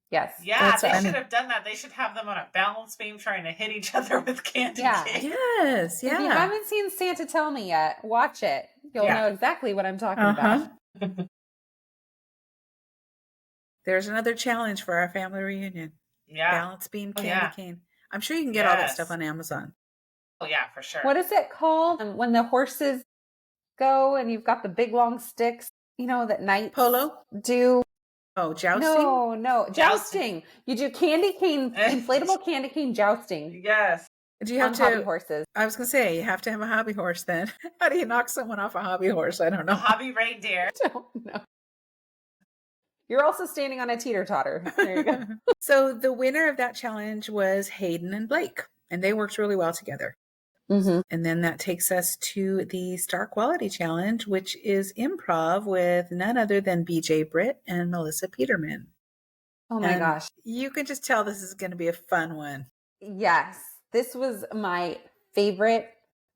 Yes. Yeah, they should have done that. They should have them on a balance beam trying to hit each other with candy canes. Yes, yeah. If you haven't seen Santa Tell Me yet, watch it. You'll know exactly what I'm talking about. There's another challenge for our family reunion. Yeah. Balance beam candy cane. I'm sure you can get all that stuff on Amazon. Oh, yeah, for sure. What is it called? When the horses go and you've got the big long sticks, that knights Polo? do. Oh, jousting? No. Jousting. You do candy cane, inflatable candy cane jousting. Yes. Do you have hobby horses? I was going to say, you have to have a hobby horse then. How do you knock someone off a hobby horse? I don't know. A hobby reindeer. I don't know. You're also standing on a teeter-totter. There you go. So the winner of that challenge was Hayden and Blake, and they worked really well together. And then that takes us to the Star Quality Challenge, which is improv with none other than BJ Britt and Melissa Peterman. Oh my gosh. You can just tell this is going to be a fun one. Yes. This was my favorite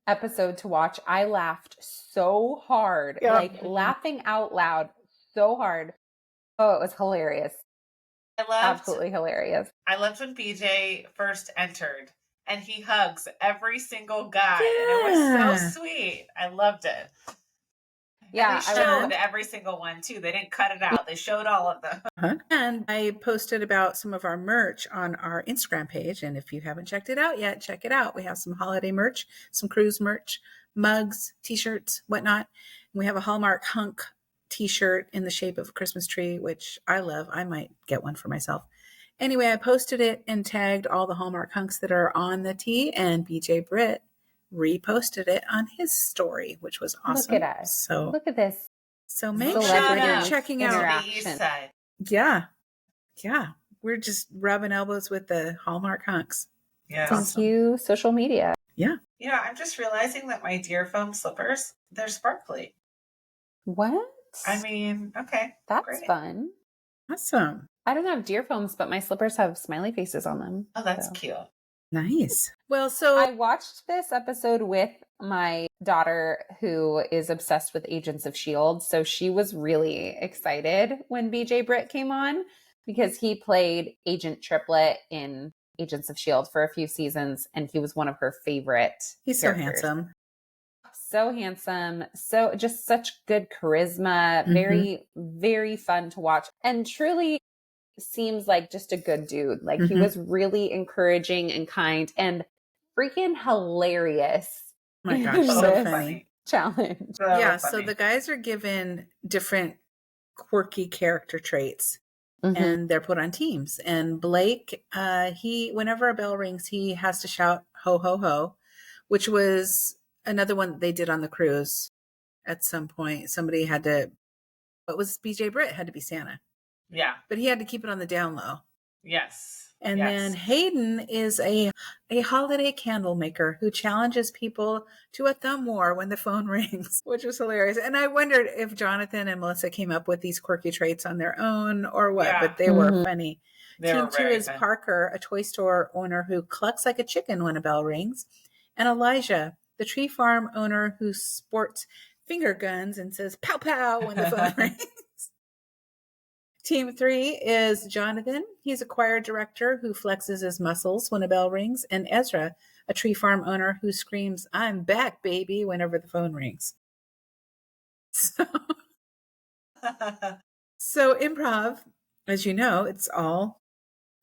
episode to watch. I laughed so hard, laughing out loud so hard. Oh, it was hilarious. Absolutely hilarious. I loved when BJ first entered and he hugs every single guy. And it was so sweet. I loved it. Yeah. And they showed every single one too. They didn't cut it out. They showed all of them. And I posted about some of our merch on our Instagram page. And if you haven't checked it out yet, check it out. We have some holiday merch, some cruise merch, mugs, t-shirts, whatnot. And we have a Hallmark hunk t-shirt in the shape of a Christmas tree, which I love. I might get one for myself. Anyway, I posted it and tagged all the Hallmark hunks that are on the tee, and BJ Britt reposted it on his story, which was awesome. Look at us. So Look at this. So make sure Celebrity you're checking out. the East Side. Yeah. Yeah. We're just rubbing elbows with the Hallmark hunks. Yeah. Thank you, social media. Yeah. You know, I'm just realizing that my deer foam slippers, they're sparkly. What? I mean, okay. That's great. fun. Awesome. I don't have deer foams, but my slippers have smiley faces on them. Oh, that's so. cute. Nice. Well, so I watched this episode with my daughter who is obsessed with Agents of S.H.I.E.L.D. So she was really excited when BJ Britt came on because he played Agent Triplet in Agents of S.H.I.E.L.D. for a few seasons and he was one of her favorite he's characters. so handsome. So handsome. So just such good charisma. Very, very fun to watch. And truly seems like just a good dude. Like he was really encouraging and kind and freaking hilarious. Oh my gosh, so This funny. Challenge. So Yeah, funny. so the guys are given different quirky character traits and they're put on teams. And Blake, he whenever a bell rings, he has to shout ho ho ho, which was another one that they did on the cruise at some point. Somebody had to, what was BJ Britt had to be Santa. Yeah. But he had to keep it on the down low. Yes. And yes. then Hayden is a holiday candle maker who challenges people to a thumb war when the phone rings, which was hilarious. And I wondered if Jonathan and Melissa came up with these quirky traits on their own or what, but they were funny. Team 2 is fun. Parker, a toy store owner who clucks like a chicken when a bell rings, and Elijah, the tree farm owner who sports finger guns and says pow pow when the phone rings. Team 3 is Jonathan. He's a choir director who flexes his muscles when a bell rings, and Ezra, a tree farm owner who screams, "I'm back, baby," whenever the phone rings. So improv, as you know, it's all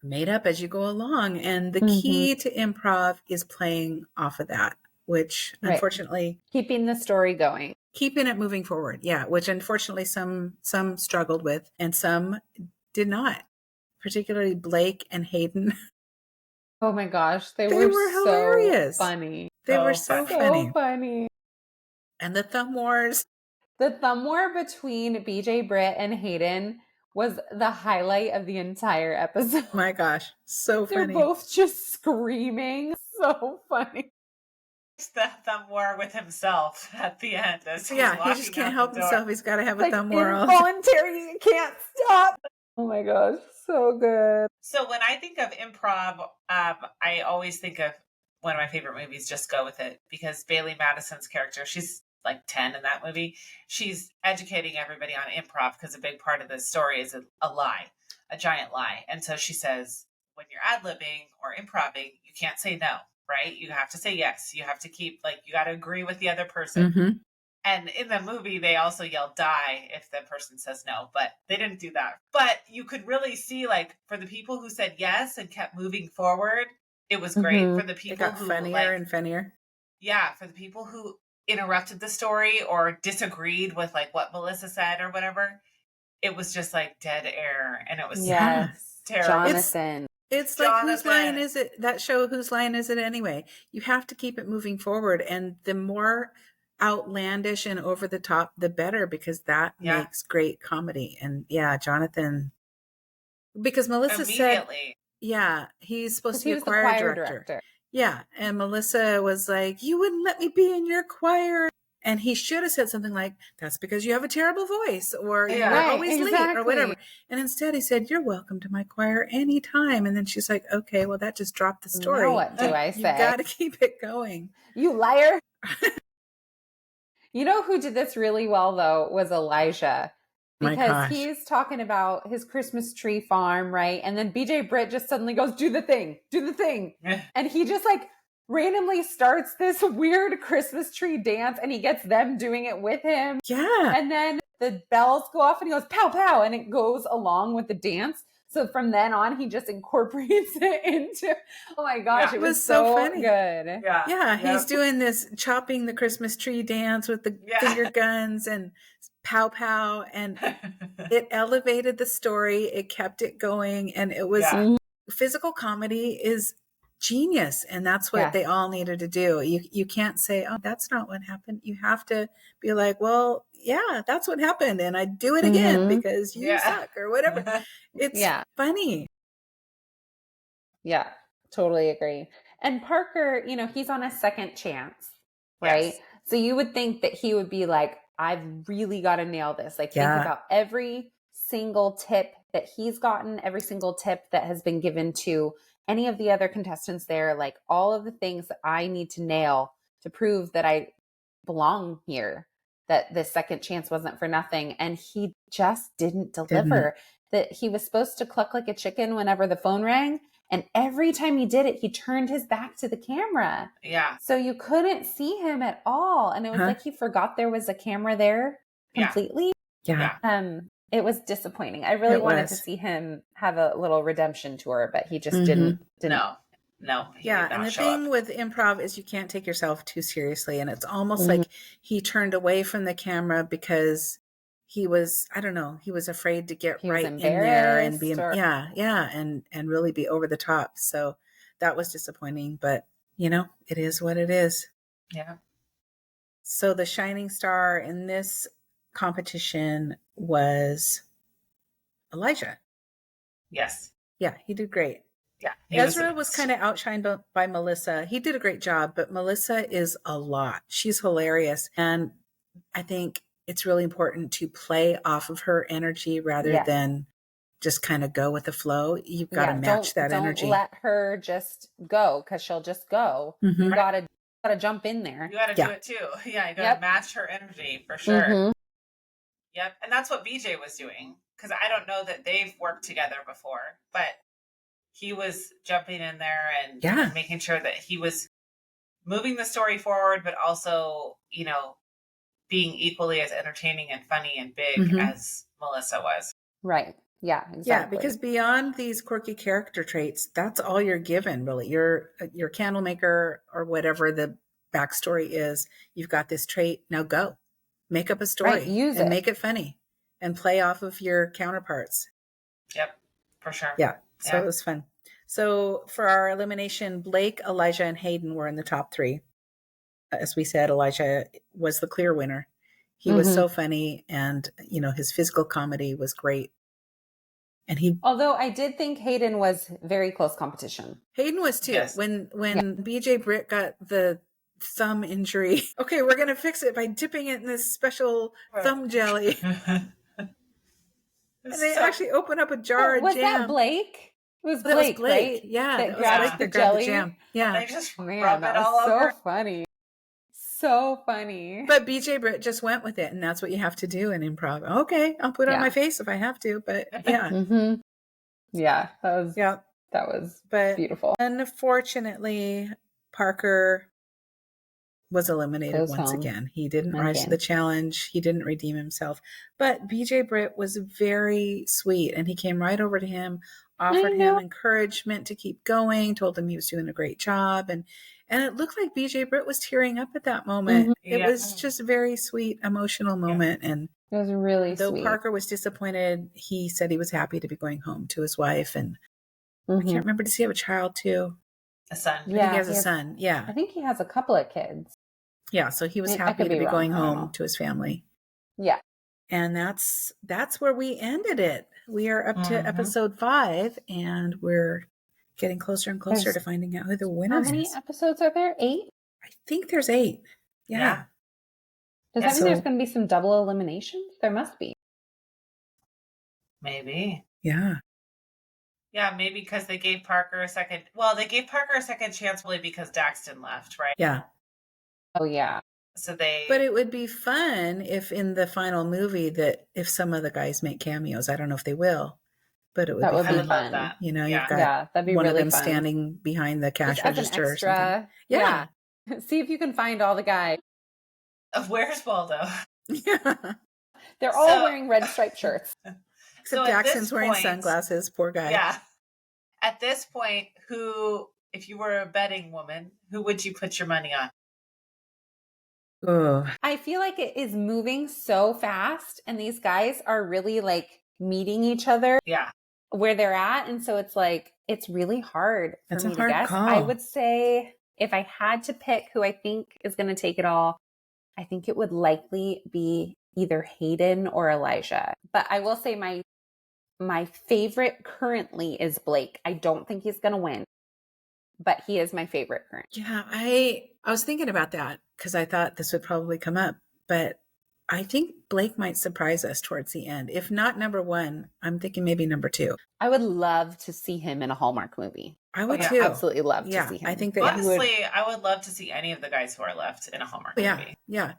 made up as you go along. And the key to improv is playing off of that, which unfortunately... Keeping the story going. Keeping it moving forward, yeah, which unfortunately some struggled with and some did not, particularly Blake and Hayden. Oh my gosh, they were hilarious. So funny. They were so funny. And the thumb wars. The thumb war between BJ Britt and Hayden was the highlight of the entire episode. Oh my gosh, so funny. They're both just screaming. So funny. The thumb war with himself at the end. He just can't help himself. He's got to have a like thumb war. Involuntary, you can't stop. Oh my gosh, so good. So when I think of improv, I always think of one of my favorite movies, Just Go With It, because Bailey Madison's character, she's like 10 in that movie. She's educating everybody on improv because a big part of the story is a lie, a giant lie. And so she says, when you're ad-libbing or improving, you can't say no. Right? You have to say yes. You have to keep, you got to agree with the other person. And in the movie, they also yell die if the person says no, but they didn't do that. But you could really see, for the people who said yes and kept moving forward, it was great. For the people it got who funnier and funnier. Yeah, for the people who interrupted the story or disagreed with what Melissa said or whatever, it was just dead air, and it was terrible. Jonathan. It's whose line is it? That show, Whose Line Is It Anyway? You have to keep it moving forward. And the more outlandish and over the top, the better, because that makes great comedy. And Jonathan, because Melissa said, he's supposed to be a choir director. Yeah. And Melissa was like, you wouldn't let me be in your choir. And he should have said something like, that's because you have a terrible voice, or you're always late, or whatever. And instead he said, you're welcome to my choir anytime. And then she's like, okay, well, that just dropped the story. Now what do I say? You got to keep it going. You liar. You know who did this really well, though, was Elijah. Because he's talking about his Christmas tree farm, right? And then BJ Britt just suddenly goes, do the thing. And he just randomly starts this weird Christmas tree dance, and he gets them doing it with him. Yeah. And then the bells go off and he goes pow pow, and it goes along with the dance. So from then on, he just incorporates it into, oh my gosh, it was so funny. Good. Yeah. He's doing this chopping the Christmas tree dance with the finger guns and pow pow, and it elevated the story. It kept it going, and it was physical comedy is genius. And that's what they all needed to do. You can't say, oh, that's not what happened. You have to be like, well, yeah, that's what happened. And I'd do it again because you suck or whatever. It's funny. Yeah, totally agree. And Parker, you know, he's on a second chance, right? Yes. So you would think that he would be like, I've really got to nail this. Like, think about every single tip that he's gotten, every single tip that has been given to any of the other contestants there, like all of the things that I need to nail to prove that I belong here, that this second chance wasn't for nothing. And he just didn't deliver. That he was supposed to cluck like a chicken whenever the phone rang. And every time he did it, he turned his back to the camera. Yeah. So you couldn't see him at all. And it was like he forgot there was a camera there completely. Yeah. It was disappointing. I really wanted to see him have a little redemption tour, but he just didn't. No. Yeah. And the thing with improv is you can't take yourself too seriously. And it's almost like he turned away from the camera because he was, I don't know, he was afraid to get right in there and be, and really be over the top. So that was disappointing, but you know, it is what it is. Yeah. So the shining star in this competition was Elijah. Yes. Yeah, he did great. Yeah. Ezra was kind of outshined by Melissa. He did a great job, but Melissa is a lot. She's hilarious. And I think it's really important to play off of her energy rather than just kind of go with the flow. You've got to match that energy. Don't let her just go because she'll just go. You gotta jump in there. You gotta do it too. Yeah, you gotta match her energy for sure. Yep. And that's what BJ was doing. Because I don't know that they've worked together before, but he was jumping in there and making sure that he was moving the story forward, but also, you know, being equally as entertaining and funny and big as Melissa was. Right. Yeah, exactly. Yeah, because beyond these quirky character traits, that's all you're given, really. Your candle maker or whatever the backstory is, you've got this trait, now go. Make up a story and make it funny and play off of your counterparts. Yep, for sure. Yeah, so it was fun. So for our elimination, Blake, Elijah, and Hayden were in the top 3. As we said, Elijah was the clear winner. He was so funny, and you know, his physical comedy was great. And although I did think Hayden was very close competition. Hayden was too. Yes. When BJ Britt got the thumb injury, okay, we're gonna fix it by dipping it in this special thumb jelly. And they actually open up a jar of jam. Was that Blake? It was Blake, right? Yeah, that grabbed the jelly. Jam. Yeah, and they just rub it all over. So funny. So funny. But BJ Britt just went with it, and that's what you have to do in improv. Okay, I'll put it on my face if I have to, but yeah. Yeah, that was beautiful. Unfortunately, Parker was eliminated once again. He didn't rise to the challenge. He didn't redeem himself. But BJ Britt was very sweet, and he came right over to him, offered him encouragement to keep going, told him he was doing a great job, and it looked like BJ Britt was tearing up at that moment. It was just a very sweet, emotional moment. And it was really though sweet. Parker was disappointed, he said he was happy to be going home to his wife. And I can't remember, does he have a child too? A son. I think he has a son. Yeah. I think he has a couple of kids. Yeah. So he was happy to be going home to his family. Yeah. And that's where we ended it. We are up to episode 5, and we're getting closer and closer to finding out who the winner is. How many episodes are there? 8? I think there's 8. Yeah. Does that mean there's going to be some double eliminations? There must be. Maybe. Yeah. Yeah, maybe because they gave Parker a second. Well, they gave Parker a second chance really because Daxton left, right? Yeah. Oh, yeah. So But it would be fun if in the final movie that if some of the guys make cameos, I don't know if they will, but it would be fun. Love that. You know, you've got that'd be one really of them fun. standing behind the cash register or something. Yeah. See if you can find all the guys. Where's Waldo? Yeah. They're all wearing red striped shirts. Except Daxton's wearing sunglasses. Poor guy. Yeah. At this point, if you were a betting woman, who would you put your money on? Oh. I feel like it is moving so fast, and these guys are really like meeting each other. Yeah. where they're at. And so it's like, it's really hard for It's me a to hard guess. call. I would say if I had to pick who I think is going to take it all, I think it would likely be either Hayden or Elijah. But I will say my favorite currently is Blake. I don't think he's going to win, but he is my favorite currently. Yeah, I was thinking about that because I thought this would probably come up, but I think Blake might surprise us towards the end. If not number one, I'm thinking maybe number two. I would love to see him in a Hallmark movie. I would yeah. too. Absolutely love to see him. I think that honestly, I would love to see any of the guys who are left in a Hallmark movie. Yeah.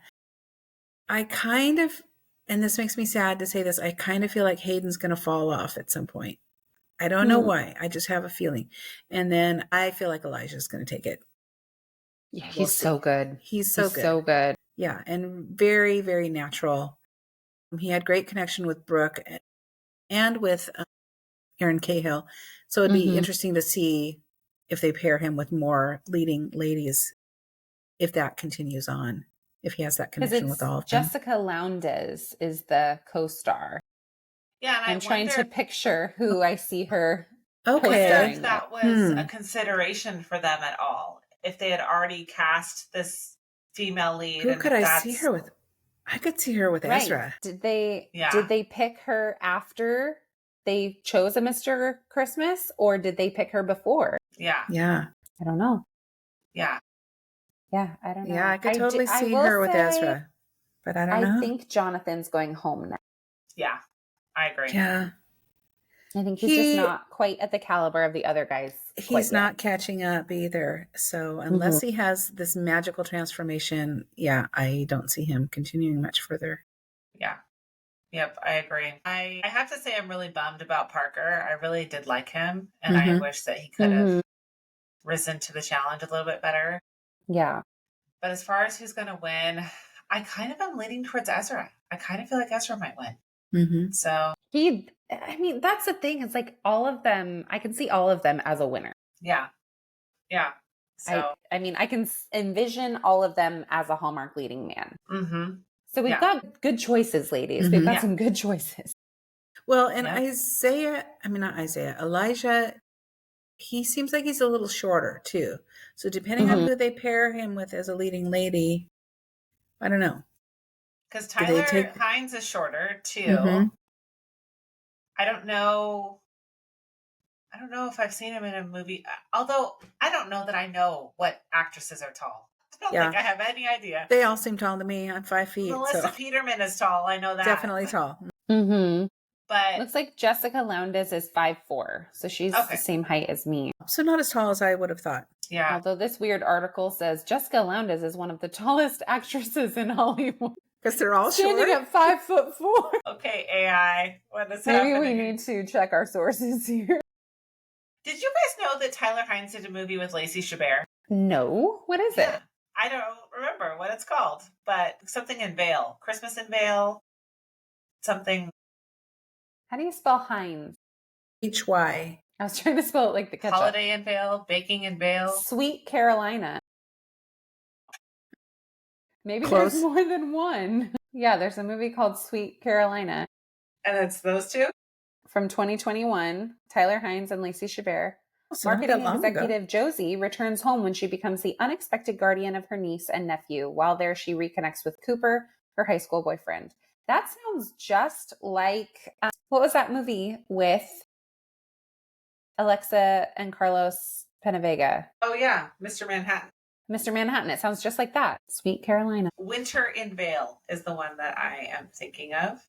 I kind of, and this makes me sad to say this, I kind of feel like Hayden's going to fall off at some point. I don't know why. I just have a feeling. And then I feel like Elijah's going to take it. Yeah, he's so good. He's so good. So good. Yeah, and very, very natural. He had great connection with Brooke and with Erin Cahill. So it'd be interesting to see if they pair him with more leading ladies, if that continues on, if he has that connection with all of them. Jessica Lowndes is the co-star. Yeah, and I'm trying to picture who I see her. Okay. If that was a consideration for them at all. If they had already cast this female lead. Who could I see her with? I could see her with Ezra. Did they pick her after they chose a Mr. Christmas, or did they pick her before? Yeah. I don't know. Yeah, I don't know. Yeah, I could totally see her with Ezra, but I don't know. I think Jonathan's going home now. Yeah, I agree. Yeah. I think he's just not quite at the caliber of the other guys. He's not catching up either. So unless he has this magical transformation, I don't see him continuing much further. Yeah. Yep, I agree. I have to say I'm really bummed about Parker. I really did like him, and I wish that he could have risen to the challenge a little bit better. Yeah. But as far as who's going to win, I kind of am leaning towards Ezra. I kind of feel like Ezra might win. So that's the thing. It's like all of them, I can see all of them as a winner. Yeah. So I can envision all of them as a Hallmark leading man. So we've got good choices, ladies. We've got some good choices. Well, and Elijah, he seems like he's a little shorter too. So depending on who they pair him with as a leading lady, I don't know. Because Tyler Hines is shorter too. I don't know if I've seen him in a movie. Although I don't know that I know what actresses are tall. I don't think I have any idea. They all seem tall to me. I'm 5 feet. Melissa Peterman is tall. I know that. Definitely tall. But looks like Jessica Lowndes is 5'4", so she's the same height as me. So not as tall as I would have thought. Yeah. Although this weird article says Jessica Lowndes is one of the tallest actresses in Hollywood. Because they're all standing short. at 5'4". Okay, AI. What is happening? Maybe we need to check our sources here. Did you guys know that Tyler Hines did a movie with Lacey Chabert? No. What is it? I don't remember what it's called, but something in Vale. Christmas in Vale. Something. How do you spell Hines? H-Y. I was trying to spell it like the ketchup. Holiday in Vale, Baking in Vale. Sweet Carolina. Maybe Close. There's more than one. Yeah, there's a movie called Sweet Carolina. And it's those two? From 2021, Tyler Hines and Lacey Chabert. Marketing executive Josie returns home when she becomes the unexpected guardian of her niece and nephew. While there, she reconnects with Cooper, her high school boyfriend. That sounds just like, what was that movie with Alexa and Carlos Penavega? Oh, yeah. Mr. Manhattan. Mr. Manhattan. It sounds just like that. Sweet Carolina. Winter in Vale is the one that I am thinking of.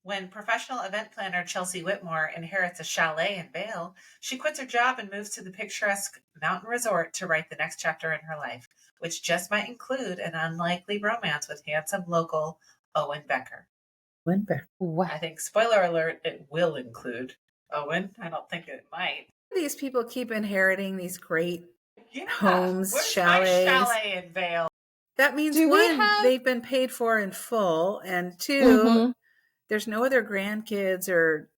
When professional event planner Chelsea Whitmore inherits a chalet in Vale, she quits her job and moves to the picturesque mountain resort to write the next chapter in her life, which just might include an unlikely romance with handsome local Owen Becker. Owen Becker. I think, spoiler alert, it will include Owen. I don't think it might. These people keep inheriting these great homes, Where's chalets. my chalet in Vale? That means one, they've been paid for in full, and two, there's no other grandkids or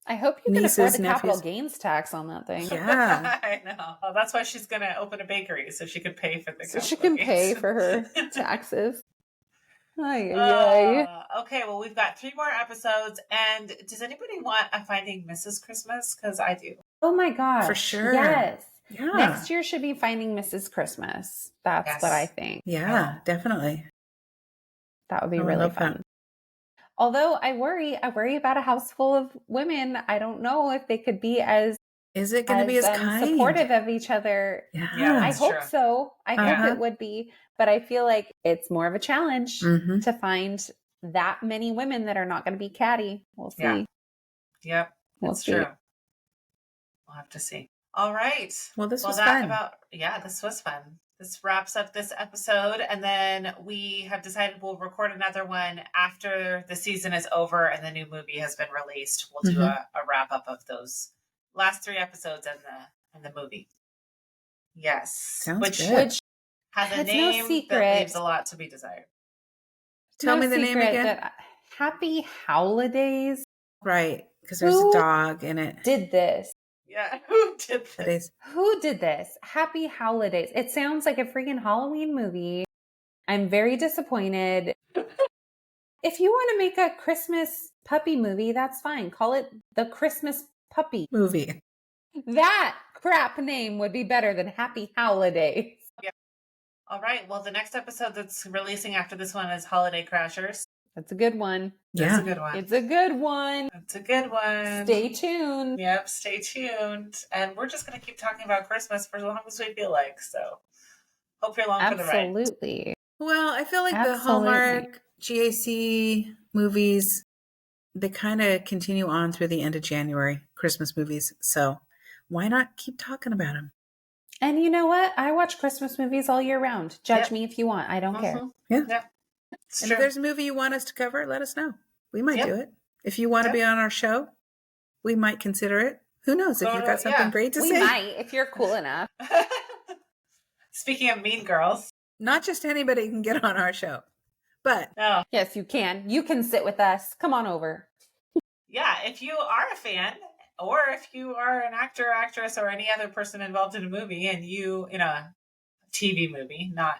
I hope you can afford the capital gains tax on that thing. Yeah. I know. Well, that's why she's going to open a bakery so she can pay for the so she can pay for her taxes. Okay, well, we've got 3 more episodes. And does anybody want a Finding Mrs. Christmas? Because I do. Oh my gosh. For sure. Yes. Yeah. Next year should be Finding Mrs. Christmas. That's what I think. Yeah, definitely. That would be really fun. Although I worry about a house full of women. I don't know if they could be as Is it going to be as kind? Supportive of each other. Yeah, I hope so. I hope it would be. But I feel like it's more of a challenge to find that many women that are not going to be catty. We'll see. Yeah. Yep. We'll see. True. We'll have to see. All right. Well, this was fun. This was fun. This wraps up this episode. And then we have decided we'll record another one after the season is over and the new movie has been released. We'll do a wrap up of those last 3 episodes and the movie. Yes. Sounds good. Which has a name that leaves a lot to be desired. Tell me the name again. Happy Holidays. Right. Because there's a dog in it. Did this? Yeah. Who did this? Who did this? Happy Holidays. It sounds like a freaking Halloween movie. I'm very disappointed. If you want to make a Christmas puppy movie, that's fine. Call it the Christmas Puppy Movie. That crap name would be better than Happy Holidays. Yeah. All right. Well, the next episode that's releasing after this one is Holiday Crashers. That's a good one. Yeah. It's a good one. It's a good one. It's a good one. Stay tuned. Yep, stay tuned. And we're just going to keep talking about Christmas for as long as we feel like. So hope you're along for the ride. Absolutely. Well, I feel like the Hallmark GAC movies, they kind of continue on through the end of January, Christmas movies. So why not keep talking about them? And you know what? I watch Christmas movies all year round. Judge me if you want. I don't care. Yeah. And if there's a movie you want us to cover, let us know. We might do it. If you want to be on our show, we might consider it. Who knows if you've got something great to say? We might, if you're cool enough. Speaking of Mean Girls. Not just anybody can get on our show, but. No. Yes, you can. You can sit with us. Come on over. Yeah, if you are a fan, or if you are an actor, actress, or any other person involved in a movie, and you, in a TV movie, not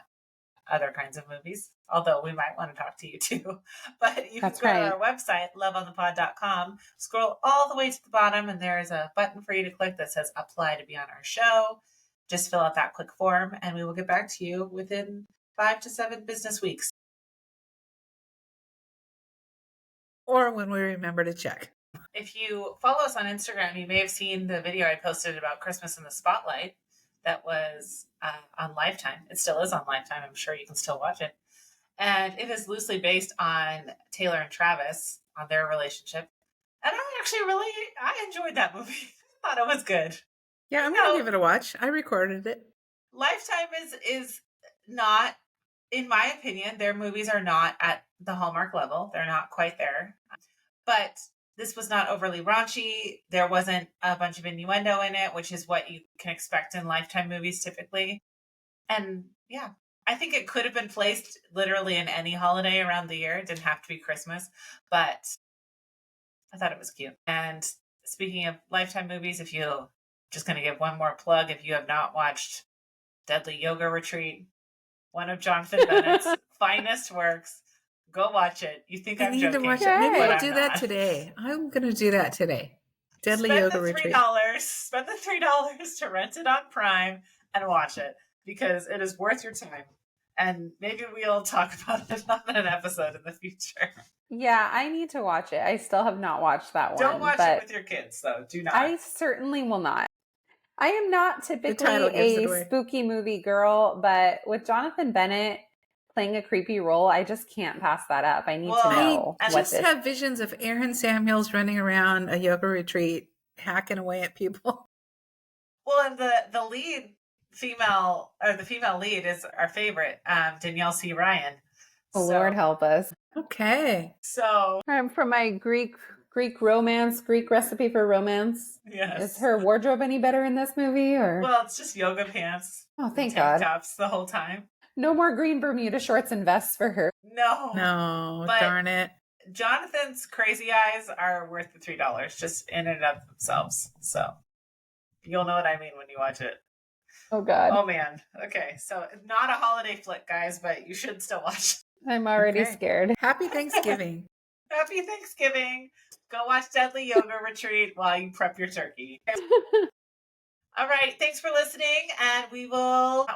other kinds of movies, although we might want to talk to you too. But you can go to our website, loveonthepod.com, scroll all the way to the bottom, and there is a button for you to click that says apply to be on our show. Just fill out that quick form, and we will get back to you within 5 to 7 business weeks. Or when we remember to check. If you follow us on Instagram, you may have seen the video I posted about Christmas in the Spotlight. That was on Lifetime. It still is on Lifetime. I'm sure you can still watch it. And it is loosely based on Taylor and Travis, on their relationship. And I enjoyed that movie. I thought it was good. Yeah, I'm going to give it a watch. I recorded it. Lifetime is not, in my opinion, their movies are not at the Hallmark level. They're not quite there. But this was not overly raunchy. There wasn't a bunch of innuendo in it, which is what you can expect in Lifetime movies typically. And yeah, I think it could have been placed literally in any holiday around the year. It didn't have to be Christmas, but I thought it was cute. And speaking of Lifetime movies, if you just going to give one more plug, if you have not watched Deadly Yoga Retreat, one of Jonathan Bennett's finest works, go watch it. You think I'm joking? To watch it. Maybe I'll do that today. I'm going to do that today. Deadly Yoga Retreat. Spend the $3 to rent it on Prime and watch it because it is worth your time. And maybe we'll talk about it on an episode in the future. Yeah, I need to watch it. I still have not watched that one. Don't watch it with your kids, though. Do not. I certainly will not. I am not typically a spooky movie girl, but with Jonathan Bennett playing a creepy role, I just can't pass that up. I need to know. I just have visions of Aaron Samuels running around a yoga retreat, hacking away at people. Well, and the lead female, or the female lead is our favorite, Danielle C. Ryan. Oh, Lord help us. Okay. So I'm from my Greek romance, Greek recipe for romance. Yes. Is her wardrobe any better in this movie? Or well, it's just yoga pants. Oh, thank God. God. Tops the whole time. No more green Bermuda shorts and vests for her. No, but darn it. Jonathan's crazy eyes are worth the $3 just in and of themselves. So you'll know what I mean when you watch it. Oh God. Oh man. Okay. So not a holiday flick, guys, but you should still watch. I'm already Okay. scared. Happy Thanksgiving. Happy Thanksgiving. Go watch Deadly Yoga Retreat while you prep your turkey. All right. Thanks for listening. And we will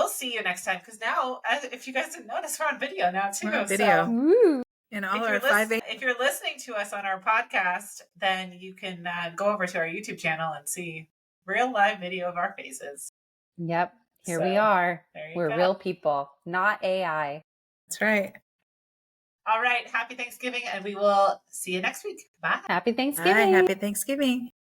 see you next time. Because now, if you guys didn't notice, we're on video now too. We're on video. So Woo. And all if our if you're listening to us on our podcast, then you can go over to our YouTube channel and see real live video of our faces. Yep. Here So, we are. there you We're go. real people, not AI. That's right. All right. Happy Thanksgiving. And we will see you next week. Bye. Happy Thanksgiving. Bye. Happy Thanksgiving.